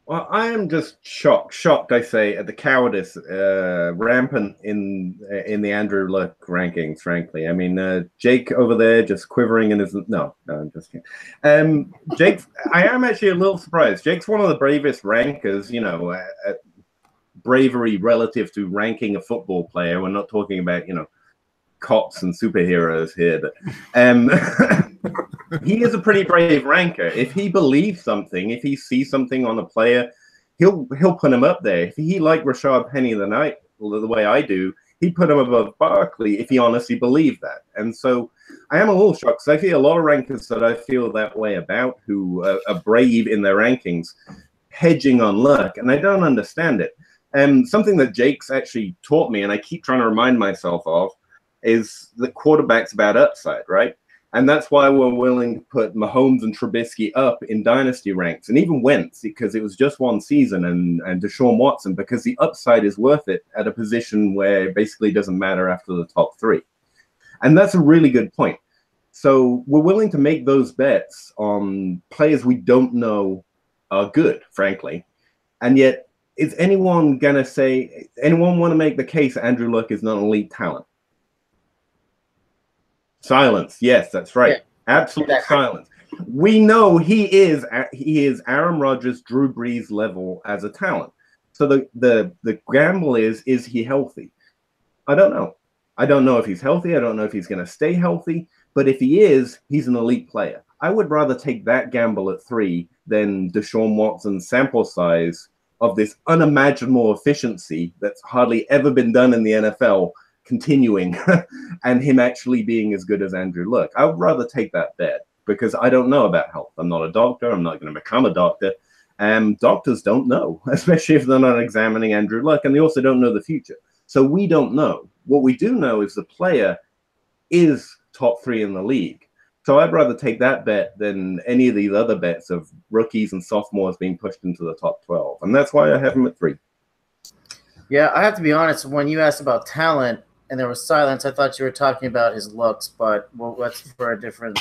Well, I am just shocked, I say, at the cowardice rampant in the Andrew Luck rankings, frankly. I mean, Jake over there just quivering in his... No, I'm just kidding. Jake, I am actually a little surprised. Jake's one of the bravest rankers, you know, at bravery relative to ranking a football player. We're not talking about, you know, cops and superheroes here, but he is a pretty brave ranker. If he believes something, if he sees something on a player, he'll put him up there. If he liked Rashad Penny the way I do, he'd put him above Barkley if he honestly believed that. And so I am a little shocked because I see a lot of rankers that I feel that way about who are brave in their rankings, hedging on Luck, and I don't understand it. And something that Jake's actually taught me, and I keep trying to remind myself of, is that quarterback's about upside, right? And that's why we're willing to put Mahomes and Trubisky up in dynasty ranks, and even Wentz, because it was just one season, and Deshaun Watson, because the upside is worth it at a position where it basically doesn't matter after the top 3. And that's a really good point. So we're willing to make those bets on players we don't know are good, frankly. And yet, is anyone going to say, anyone want to make the case that Andrew Luck is not an elite talent? Silence. Yes, that's right. Yeah, absolute silence. We know he is Aaron Rodgers, Drew Brees level as a talent. So the gamble is he healthy? I don't know. I don't know if he's healthy. I don't know if he's going to stay healthy. But if he is, he's an elite player. I would rather take that gamble at 3 than Deshaun Watson's sample size of this unimaginable efficiency that's hardly ever been done in the NFL continuing and him actually being as good as Andrew Luck. I would rather take that bet because I don't know about health. I'm not a doctor. I'm not going to become a doctor. Doctors don't know, especially if they're not examining Andrew Luck, and they also don't know the future. So we don't know. What we do know is the player is top 3 in the league. So I'd rather take that bet than any of these other bets of rookies and sophomores being pushed into the top 12. And that's why I have him at 3. Yeah, I have to be honest. When you asked about talent and there was silence, I thought you were talking about his looks, but that's for a different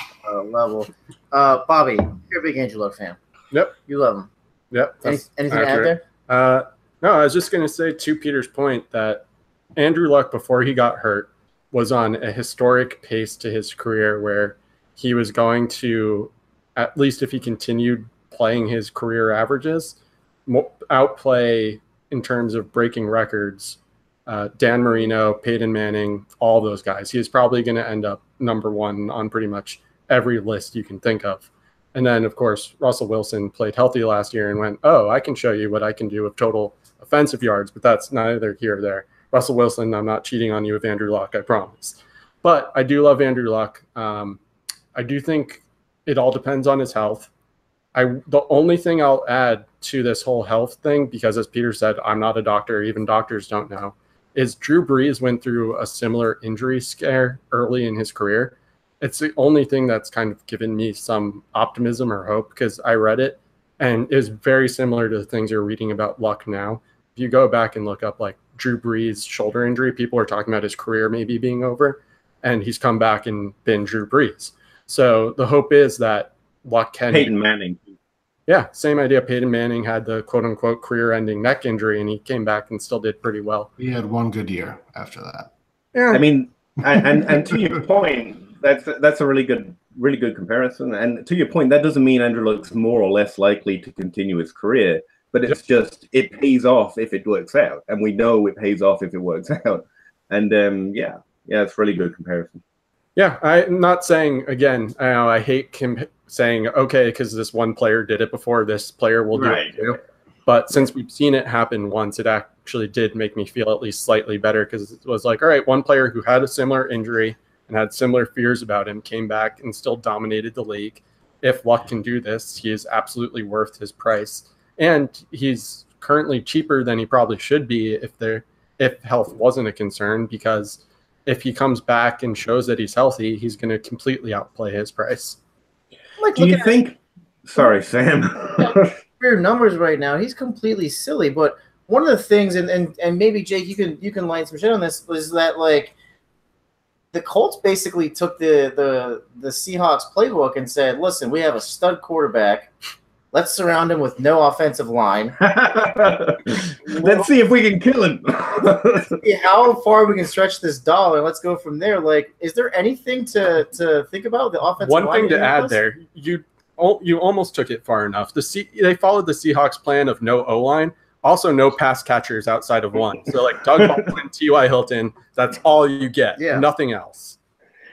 level. Bobby, you're a big Andrew Luck fan. Yep. You love him. Yep. Anything to add there? No, I was just going to say, to Peter's point, that Andrew Luck, before he got hurt, was on a historic pace to his career where he was going to, at least if he continued playing his career averages, outplay in terms of breaking records Dan Marino, Peyton Manning, all those guys. He is probably going to end up number 1 on pretty much every list you can think of. And then, of course, Russell Wilson played healthy last year and went, oh, I can show you what I can do with total offensive yards, but that's neither here or there. Russell Wilson, I'm not cheating on you with Andrew Luck, I promise. But I do love Andrew Luck. I do think it all depends on his health. The only thing I'll add to this whole health thing, because as Peter said, I'm not a doctor, even doctors don't know, is Drew Brees went through a similar injury scare early in his career. It's the only thing that's kind of given me some optimism or hope, because I read it and it was very similar to the things you're reading about Luck now. If you go back and look up like Drew Brees' shoulder injury, people are talking about his career maybe being over, and he's come back and been Drew Brees. So the hope is that Luck can... Peyton Manning. Yeah, same idea. Peyton Manning had the quote-unquote career-ending neck injury, and he came back and still did pretty well. He had one good year after that. Yeah. I mean, and to your point, that's a really good comparison. And to your point, that doesn't mean Andrew Luck's more or less likely to continue his career, but it's just it pays off if it works out, and we know it pays off if it works out. And yeah, it's a really good comparison. Yeah, I'm not saying, again, I hate saying, okay, because this one player did it before, this player will do it too. But since we've seen it happen once, it actually did make me feel at least slightly better, because it was like, all right, one player who had a similar injury and had similar fears about him came back and still dominated the league. If Luck can do this, he is absolutely worth his price. And he's currently cheaper than he probably should be if health wasn't a concern, because if he comes back and shows that he's healthy, he's going to completely outplay his price. Do you think... Sorry, Sam. Weird numbers right now. He's completely silly. But one of the things, and maybe Jake, you can line some shit on this, was that like the Colts basically took the Seahawks playbook and said, "Listen, we have a stud quarterback. Let's surround him with no offensive line. Let's see if we can kill him. See how far we can stretch this dollar. Let's go from there." Like, is there anything to think about the offensive line? One thing to add there, you almost took it far enough. They followed the Seahawks plan of no O-line, also no pass catchers outside of one. So like Doug Baldwin, T.Y. Hilton, that's all you get, nothing else.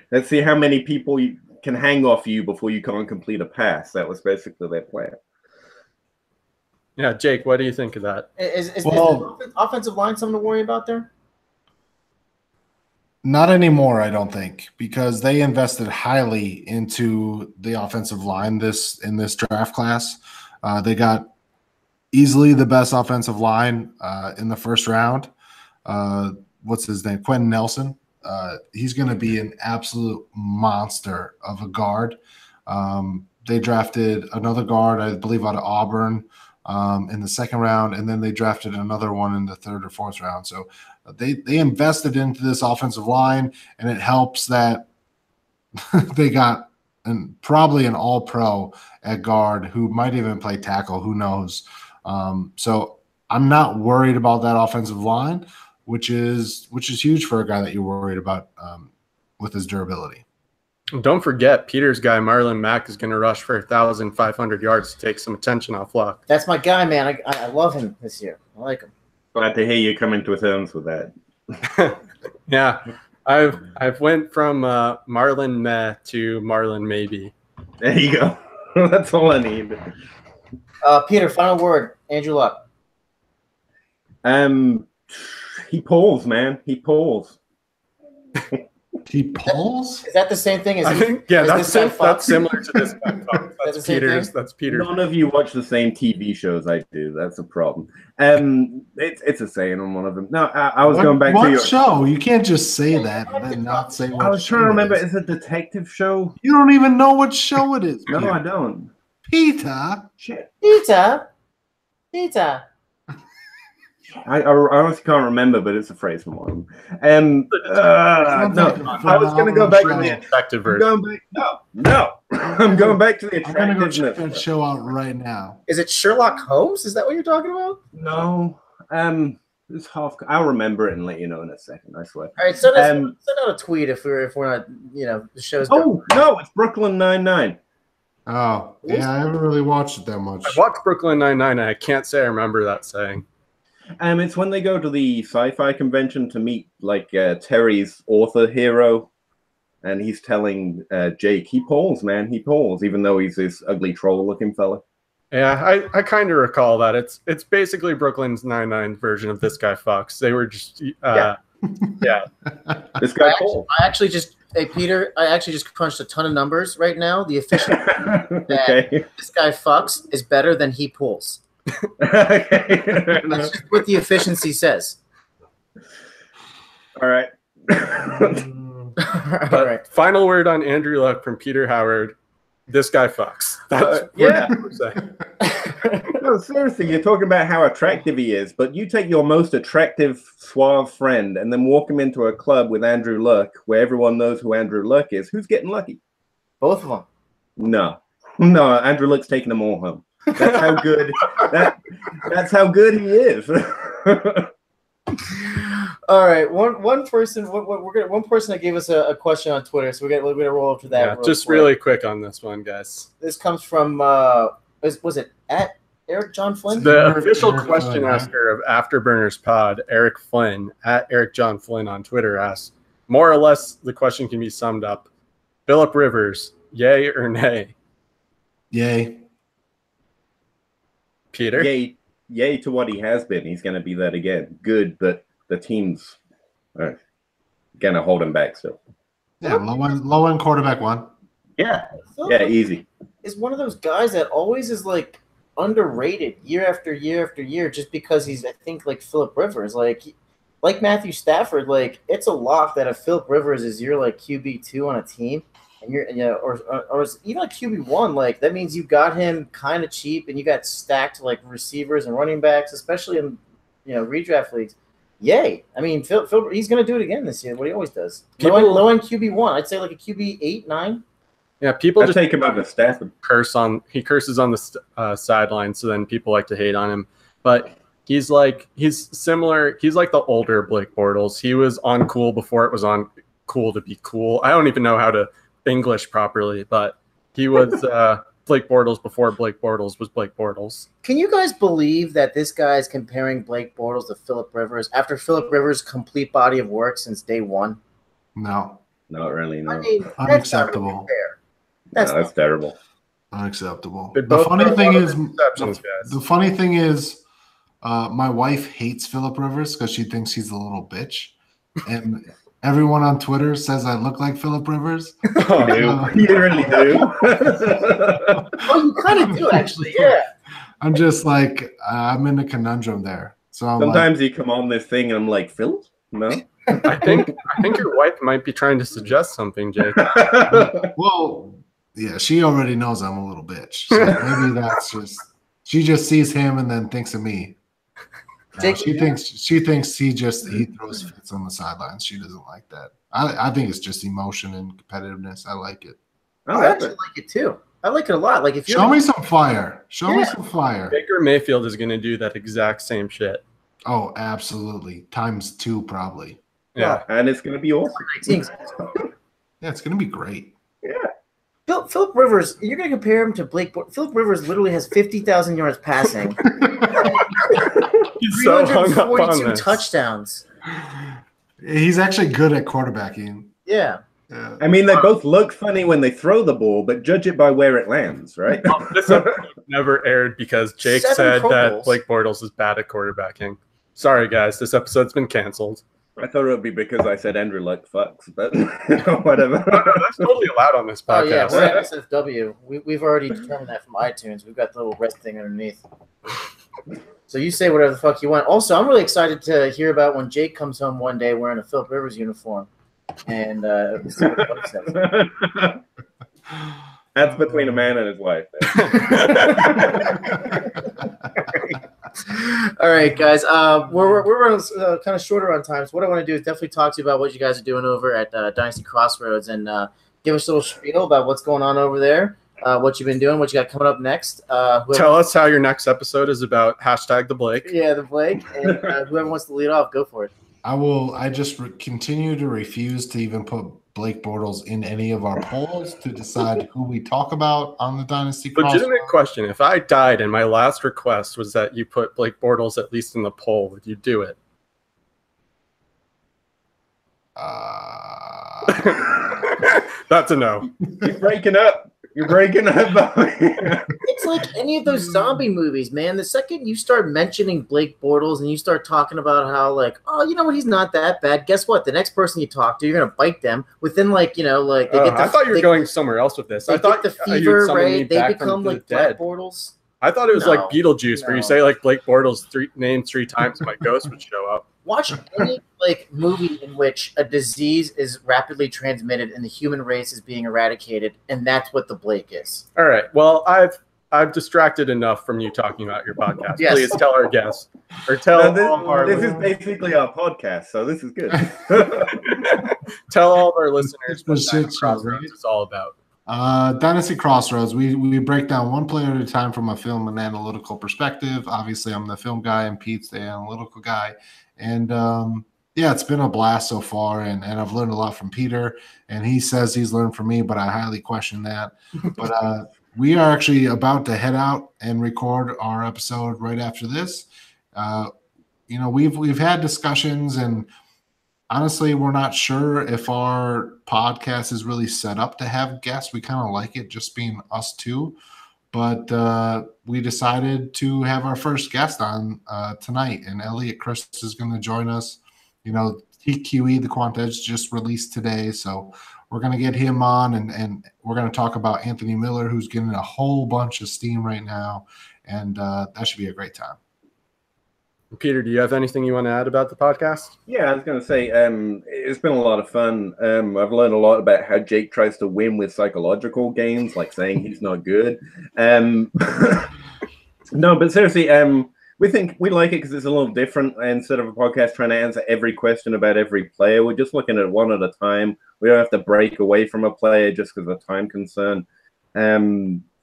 Let's see how many people you can hang off you before you can't complete a pass. That was basically their plan. Yeah, Jake, what do you think of that? Is the offensive line something to worry about there? Not anymore, I don't think, because they invested highly into the offensive line in this draft class. They got easily the best offensive line in the first round. What's his name? Quentin Nelson. He's going to be an absolute monster of a guard. They drafted another guard, I believe, out of Auburn in the second round, and then they drafted another one in the third or fourth round. So they invested into this offensive line, and it helps that they got probably an all-pro at guard who might even play tackle. Who knows? So I'm not worried about that offensive line, which is huge for a guy that you're worried about with his durability. Don't forget, Peter's guy, Marlon Mack, is going to rush for 1,500 yards to take some attention off Luck. That's my guy, man. I love him this year. I like him. Glad to hear you coming to terms with that. Yeah, I've went from Marlon Meh to Marlon Maybe. There you go. That's all I need. Peter, final word. Andrew Luck. He pulls, man. He pulls. He polls? Is that the same thing as I think, yeah, that's similar to this guy. That's the same Peter's. thing? That's Peter's. None of you watch the same TV shows I do. That's a problem. It's a saying on one of them. No, I was going back to your show. You can't just say that and then not say what. I was trying to remember. It's a detective show. You don't even know what show it is. No, Peter. I don't. Peter. Shit. Peter. I honestly can't remember, but it's a phrase from one of them. No, I was going to go back to the attractive version. No. I'm going back to the I'm gonna go check attractiveness. that show out right now. Is it Sherlock Holmes? Is that what you're talking about? No. It's half. I'll remember it and let you know in a second. I swear. All right, send out a tweet if we're not, the show's. Oh no, it's Brooklyn Nine-Nine. Oh, yeah, I haven't really watched it that much. I watched Brooklyn Nine-Nine, and I can't say I remember that saying. It's when they go to the sci-fi convention to meet Terry's author hero, and he's telling Jake he polls, man, he polls, even though he's this ugly troll-looking fella. Yeah, I kind of recall that. It's basically Brooklyn's Nine-Nine version of This Guy Fucks. They were just yeah. This guy polls. Hey Peter, I actually just crunched a ton of numbers right now. The efficiency that This Guy Fucks is better than he pulls. That's just what the efficiency says. All right. All right. Final word on Andrew Luck from Peter Howard. This guy fucks. That's No, seriously, you're talking about how attractive he is, but you take your most attractive, suave friend and then walk him into a club with Andrew Luck, where everyone knows who Andrew Luck is. Who's getting lucky? Both of them. No, Andrew Luck's taking them all home. That's how good. That's how good he is. All right, one person. One person that gave us a question on Twitter, so we're gonna roll up to that. Yeah, just really quick on this one, guys. This comes from was it at Eric John Flynn? The official question asker of Afterburners Pod, Eric Flynn at Eric John Flynn on Twitter asks, more or less, the question can be summed up: Phillip Rivers, yay or nay? Yay. Peter? Yay to what he has been. He's going to be that again. Good, but the team's going to hold him back still. Yeah, low end quarterback one. Yeah, easy. Is one of those guys that always is like underrated year after year after year, just because he's, I think, like Phillip Rivers, like Matthew Stafford. Like, it's a lock that if Phillip Rivers is your like QB2 on a team, and you're or even like QB1, like that means you got him kind of cheap and you got stacked like receivers and running backs, especially in redraft leagues. Yay! I mean, Phil he's gonna do it again this year. What he always does. Low end QB1. I'd say like a QB 8, 9. Yeah, people just take him out of Stafford. He curses on the sideline, so then people like to hate on him. But he's similar. He's like the older Blake Bortles. He was uncool before it was on cool to be cool. I don't even know how to English properly, but he was Blake Bortles before Blake Bortles was Blake Bortles. Can you guys believe that this guy is comparing Blake Bortles to Phillip Rivers after Phillip Rivers' complete body of work since day one? No. Not really, no. I mean, unacceptable. That's not really fair. That's terrible. Unacceptable. The funny thing is, my wife hates Phillip Rivers because she thinks he's a little bitch, and everyone on Twitter says I look like Phillip Rivers. You really do. Oh, you kind of do, actually. Yeah. I'm just like I'm in a conundrum there. So sometimes you come on this thing and I'm like, Phil? No. I think your wife might be trying to suggest something, Jake. Well, yeah, she already knows I'm a little bitch. So maybe that's just she just sees him and then thinks of me. She thinks he throws fits on the sidelines. She doesn't like that. I think it's just emotion and competitiveness. I like it. I actually like it too. I like it a lot. Like, if show me some fire. Show me some fire. Baker Mayfield is going to do that exact same shit. Oh, absolutely. ×2 probably. Yeah, and it's going to be awesome. Yeah, it's going to be great. Yeah. Phillip Rivers, you're going to compare him to Blake Bortles. Phillip Rivers literally has 50,000 yards passing. He's so hung up on this. Touchdowns. He's actually good at quarterbacking. Yeah. I mean, they both look funny when they throw the ball, but judge it by where it lands, right? This episode never aired because Jake said that Blake Bortles is bad at quarterbacking. Sorry, guys. This episode's been canceled. I thought it would be because I said Andrew Luck fucks, but whatever. No, that's totally allowed on this Oh yeah, podcast. we're at SFW. We've already determined that from iTunes. We've got the little red thing underneath. So you say whatever the fuck you want. Also, I'm really excited to hear about when Jake comes home one day wearing a Philip Rivers uniform, and see what he says. That's between a man and his wife. All right, guys. We're running kind of shorter on time. So what I want to do is definitely talk to you about what you guys are doing over at Dynasty Crossroads, and give us a little spiel about what's going on over there, what you've been doing, what you got coming up next. Tell us how your next episode is about #the Blake. Yeah, the Blake. And whoever wants to lead off, go for it. I just continue to refuse to even put Blake Bortles in any of our polls to decide who we talk about on the Dynasty Crossroads. Legitimate question. If I died and my last request was that you put Blake Bortles at least in the poll, would you do it? That's a no. You're breaking up. You're breaking up. It's like any of those zombie movies, man. The second you start mentioning Blake Bortles and you start talking about how, like, oh, you know what, he's not that bad. Guess what? The next person you talk to, you're gonna bite them within, like, you know, like they get the, I thought you were going somewhere else with this. They I thought get the fever, right? They become like dead. Blake Bortles. I thought it was like Beetlejuice, where you No. say like Blake Bortles names 3 times, and my ghost would show up. Watch any like movie in which a disease is rapidly transmitted and the human race is being eradicated, and that's what the Blake is. All right. Well, I've distracted enough from you talking about your podcast. Yes. Please tell our guests, or tell all our this is basically our podcast, so this is good. tell all of our listeners what Shit Dynasty show, Crossroads right? is all about. Dynasty Crossroads, we break down one player at a time from a film and analytical perspective. Obviously, I'm the film guy and Pete's the analytical guy. And yeah, it's been a blast so far, and I've learned a lot from Peter, and he says he's learned from me, but I highly question that. But we are actually about to head out and record our episode right after this. You know, we've had discussions, and honestly, we're not sure if our podcast is really set up to have guests. We kind of like it just being us two. But we decided to have our first guest on tonight, and Elliot Chris is going to join us. You know, TQE, the Quant Edge, just released today, so we're going to get him on, and we're going to talk about Anthony Miller, who's getting a whole bunch of steam right now, and that should be a great time. Peter, do you have anything you want to add about the podcast? Yeah, I was going to say, it's been a lot of fun. I've learned a lot about how Jake tries to win with psychological games, like saying he's not good. No, but seriously, we like it because it's a little different. Instead of a podcast trying to answer every question about every player, we're just looking at one at a time. We don't have to break away from a player just because of time concern.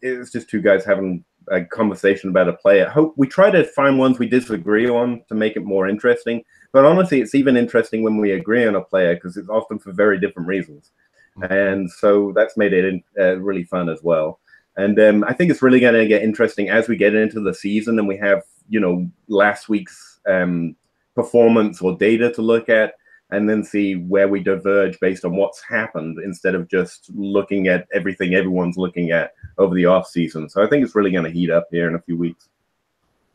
It's just two guys having a conversation about a player. We try to find ones we disagree on to make it more interesting. But honestly, it's even interesting when we agree on a player because it's often for very different reasons. And so that's made it really fun as well. And I think it's really going to get interesting as we get into the season and we have, you know, last week's performance or data to look at, and then see where we diverge based on what's happened instead of just looking at everything everyone's looking at over the off season. So I think it's really going to heat up here in a few weeks.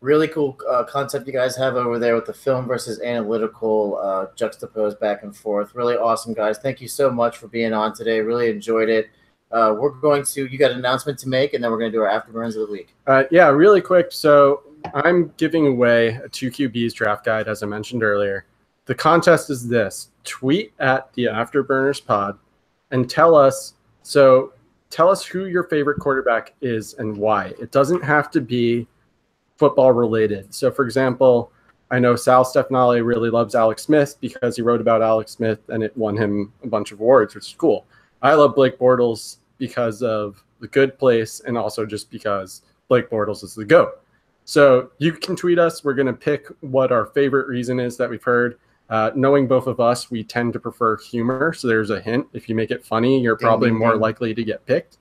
Really cool concept you guys have over there with the film versus analytical juxtaposed back and forth. Really awesome, guys. Thank you so much for being on today. Really enjoyed it. You got an announcement to make, and then we're going to do our Afterburners of the week. Yeah, really quick. So I'm giving away a 2QBs draft guide, as I mentioned earlier. The contest is this: tweet at the Afterburners pod and tell us who your favorite quarterback is and why. It doesn't have to be football related. So for example, I know Sal Stefanale really loves Alex Smith because he wrote about Alex Smith and it won him a bunch of awards, which is cool. I love Blake Bortles because of The Good Place and also just because Blake Bortles is the GOAT. So you can tweet us. We're going to pick what our favorite reason is that we've heard. Knowing both of us, we tend to prefer humor. So there's a hint. If you make it funny, you're probably more likely to get picked.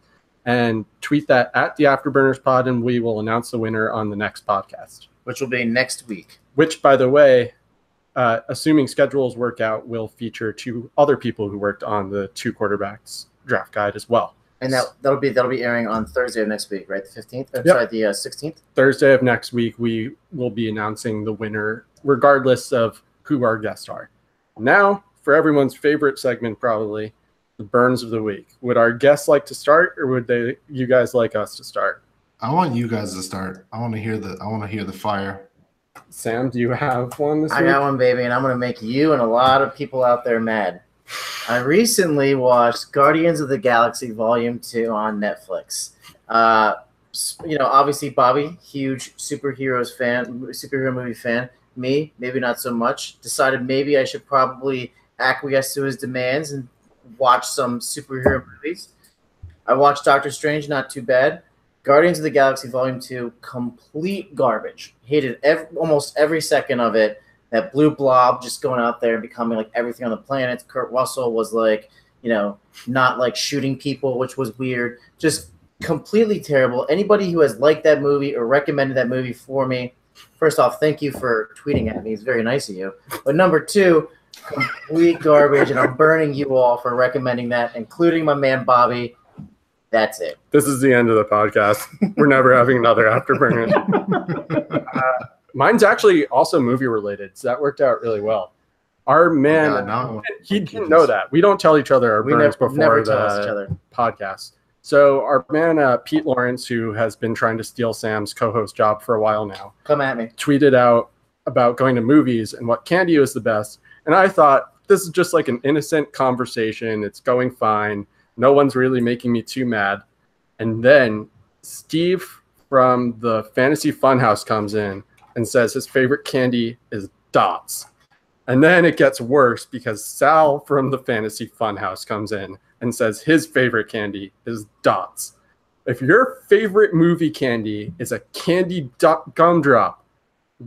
And tweet that at the Afterburners pod, and we will announce the winner on the next podcast. Which will be next week. Which, by the way, assuming schedules work out, will feature 2 other people who worked on the 2 quarterbacks draft guide as well. And that'll be airing on Thursday of next week, right? The 15th? Yep. Sorry, the 16th? Thursday of next week, we will be announcing the winner, regardless of who our guests are. Now, for everyone's favorite segment, probably the burns of the week. Would our guests like to start, or would you guys like us to start? I want you guys to start. I want to hear the fire. Sam, do you have one this week? I got one, baby, and I'm going to make you and a lot of people out there mad. I recently watched Guardians of the Galaxy Volume 2 on Netflix. Obviously, Bobby, huge superhero movie fan. Me, maybe not so much. Decided maybe I should probably acquiesce to his demands and watch some superhero movies. I watched Doctor Strange, not too bad. Guardians of the Galaxy Volume 2, complete garbage. Hated almost every second of it. That blue blob just going out there and becoming like everything on the planet. Kurt Russell was like, not like shooting people, which was weird. Just completely terrible. Anybody who has liked that movie or recommended that movie for me, first off, thank you for tweeting at me. It's very nice of you. But number two, complete garbage, and I'm burning you all for recommending that, including my man Bobby. That's it. This is the end of the podcast. We're never having another Afterburners. Mine's actually also movie related, so that worked out really well. Our man, he didn't know that. We don't tell each other our burns before the podcast. So our man, Pete Lawrence, who has been trying to steal Sam's co-host job for a while now, come at me, tweeted out about going to movies and what candy was the best. And I thought, this is just like an innocent conversation. It's going fine. No one's really making me too mad. And then Steve from the Fantasy Funhouse comes in and says his favorite candy is Dots. And then it gets worse because Sal from the Fantasy Funhouse comes in and says his favorite candy is Dots. If your favorite movie candy is a candy gumdrop,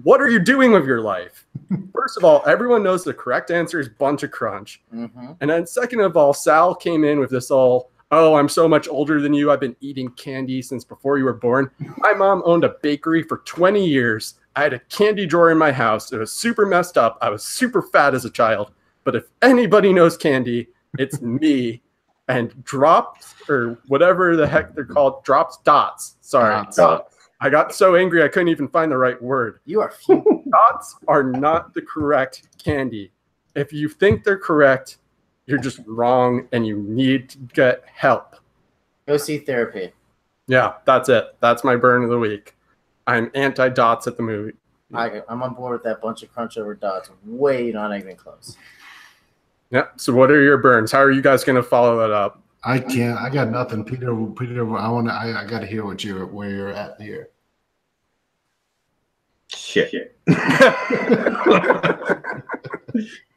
what are you doing with your life? First of all, everyone knows the correct answer is Bunch of Crunch. Mm-hmm. And then second of all, Sal came in with this all, oh, I'm so much older than you. I've been eating candy since before you were born. My mom owned a bakery for 20 years. I had a candy drawer in my house. It was super messed up. I was super fat as a child. But if anybody knows candy, it's me. And Drops, or whatever the heck they're called, Dots. Sorry. Dots. I got so angry I couldn't even find the right word. You are Dots are not the correct candy. If you think they're correct, you're just wrong and you need to get help. Go see therapy. Yeah, that's it. That's my burn of the week. I'm anti-Dots at the movie. I'm on board with that Bunch of Crunch over Dots. Way not even close. Yeah. So what are your burns? How are you guys going to follow that up? I can't. I got nothing, Peter. I got to hear where you're at here. Shit.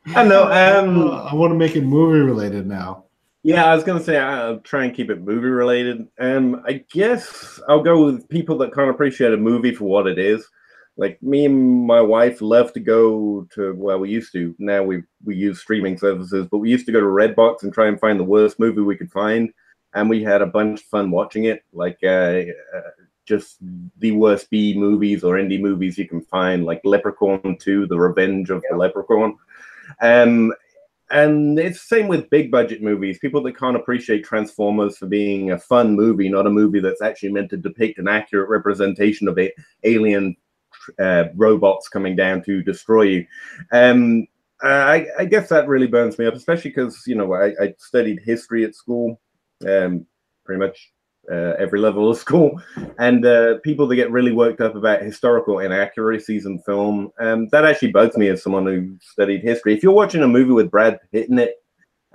I know. I want to make it movie related now. Yeah, I was gonna say I'll try and keep it movie related. I guess I'll go with people that can't appreciate a movie for what it is. Like me and my wife love to go to, well, we used to. Now we use streaming services, but we used to go to Redbox and try and find the worst movie we could find, and we had a bunch of fun watching it. Like just the worst B movies or indie movies you can find, like Leprechaun 2: The Revenge of the Leprechaun. And it's the same with big budget movies. People that can't appreciate Transformers for being a fun movie, not a movie that's actually meant to depict an accurate representation of alien robots coming down to destroy you. I guess that really burns me up, especially because, I studied history at school, pretty much every level of school, and people that get really worked up about historical inaccuracies in film, that actually bugs me as someone who studied history. If you're watching a movie with Brad Pitt in it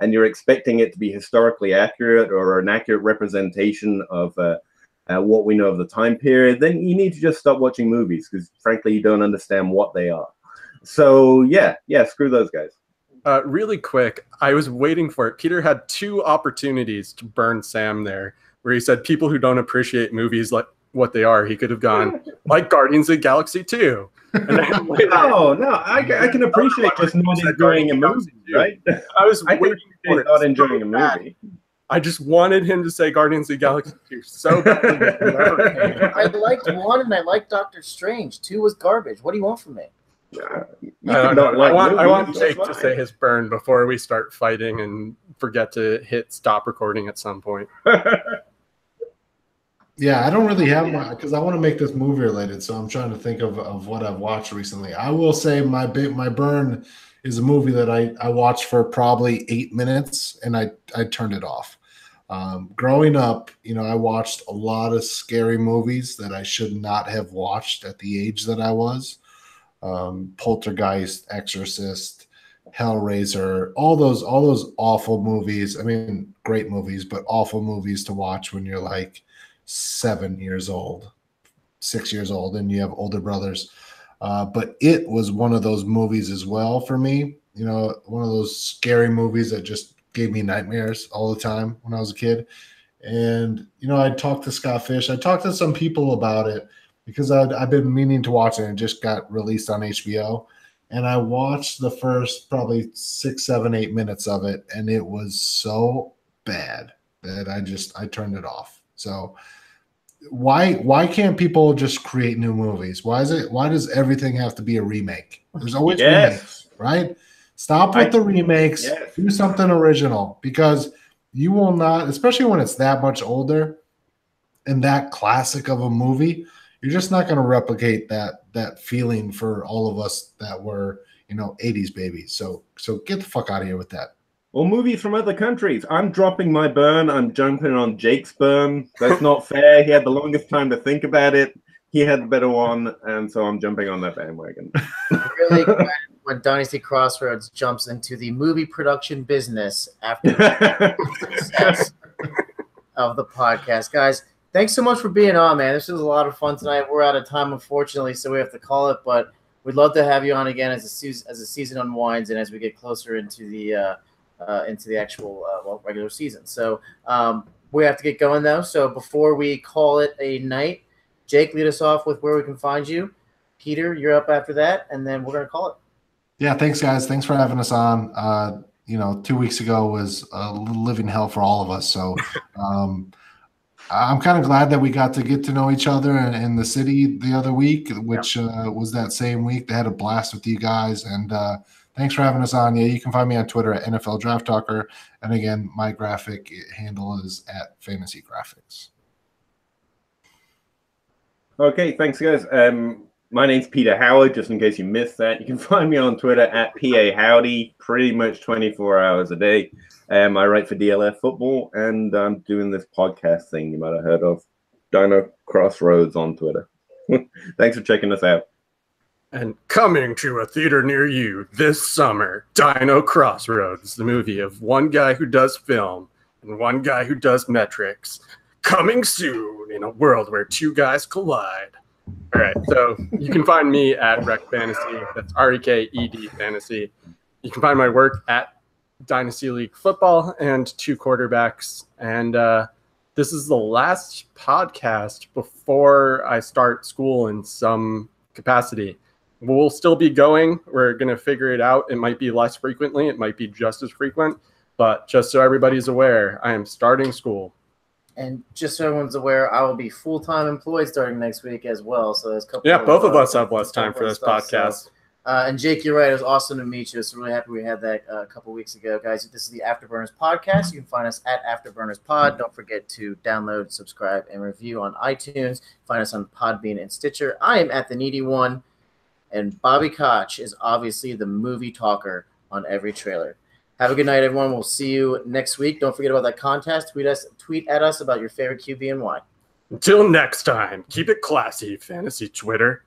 and you're expecting it to be historically accurate or an accurate representation of what we know of the time period, then you need to just stop watching movies, because frankly you don't understand what they are. So yeah, screw those guys. Really quick, I was waiting for it. Peter had 2 opportunities to burn Sam there, where he said people who don't appreciate movies like what they are. He could have gone like Guardians of the Galaxy 2. No, I can appreciate just not enjoying a movie, right? I was waiting for not enjoying a movie. I just wanted him to say Guardians of the Galaxy 2 so bad. I liked 1 and I liked Doctor Strange. 2 was garbage. What do you want from me? I want Jake to say his burn before we start fighting and forget to hit stop recording at some point. Yeah, I don't really have one because I want to make this movie related. So I'm trying to think of what I've watched recently. I will say my burn is a movie that I watched for probably 8 minutes and I turned it off. Growing up, I watched a lot of scary movies that I should not have watched at the age that I was. Poltergeist, Exorcist, Hellraiser, all those awful movies. I mean, great movies, but awful movies to watch when you're like 7 years old, 6 years old, and you have older brothers. But it was one of those movies as well for me. One of those scary movies that just gave me nightmares all the time when I was a kid. And, I talked to Scott Fish. I talked to some people about it because I've been meaning to watch it, and it just got released on HBO. And I watched the first probably 6, 7, 8 minutes of it, and it was so bad that I turned it off. So why can't people just create new movies? Why does everything have to be a remake? There's always remakes, right? Stop with the remakes. Yes. Do something original, because you will not, especially when it's that much older and that classic of a movie, you're just not going to replicate that feeling for all of us that were, 80s babies. So get the fuck out of here with that. Or movies from other countries. I'm dropping my burn. I'm jumping on Jake's burn. That's not fair. He had the longest time to think about it. He had the better one, and so I'm jumping on that bandwagon. Really glad when Dynasty Crossroads jumps into the movie production business after the success of the podcast. Guys, thanks so much for being on, man. This was a lot of fun tonight. We're out of time, unfortunately, so we have to call it, but we'd love to have you on again as the season unwinds and as we get closer into the actual regular season. So we have to get going, though. So before we call it a night, Jake, lead us off with where we can find you. Peter, you're up after that, and then we're going to call it. Yeah, thanks, guys. Thanks for having us on. 2 weeks ago was a living hell for all of us. So I'm kind of glad that we got to get to know each other in the city the other week, which was that same week. They had a blast with you guys. And thanks for having us on. Yeah, you can find me on Twitter at NFL Draft Talker. And again, my graphic handle is at Fantasy Graphics. Okay, thanks, guys. My name's Peter Howard, just in case you missed that. You can find me on Twitter at PA Howdy, pretty much 24 hours a day. I write for DLF Football, and I'm doing this podcast thing you might have heard of, Dyno Crossroads on Twitter. Thanks for checking us out. And coming to a theater near you this summer, Dyno Crossroads, the movie of one guy who does film and one guy who does metrics. Coming soon in a world where two guys collide. All right, so you can find me at Rec Fantasy. That's REKED Fantasy. You can find my work at Dynasty League Football and Two Quarterbacks. And this is the last podcast before I start school in some capacity. We'll still be going. We're going to figure it out. It might be less frequently. It might be just as frequent. But just so everybody's aware, I am starting school. And just so everyone's aware, I will be full-time employed starting next week as well. So there's a couple. Yeah, both of us have less time for this podcast. So, and Jake, you're right. It was awesome to meet you. So really happy we had that a couple weeks ago, guys. This is the Afterburners podcast. You can find us at Afterburners Pod. Don't forget to download, subscribe, and review on iTunes. Find us on Podbean and Stitcher. I am at the Needy One, and Bobby Koch is obviously the movie talker on every trailer. Have a good night, everyone. We'll see you next week. Don't forget about that contest. Tweet at us about your favorite QB and why. Until next time, keep it classy, Fantasy Twitter.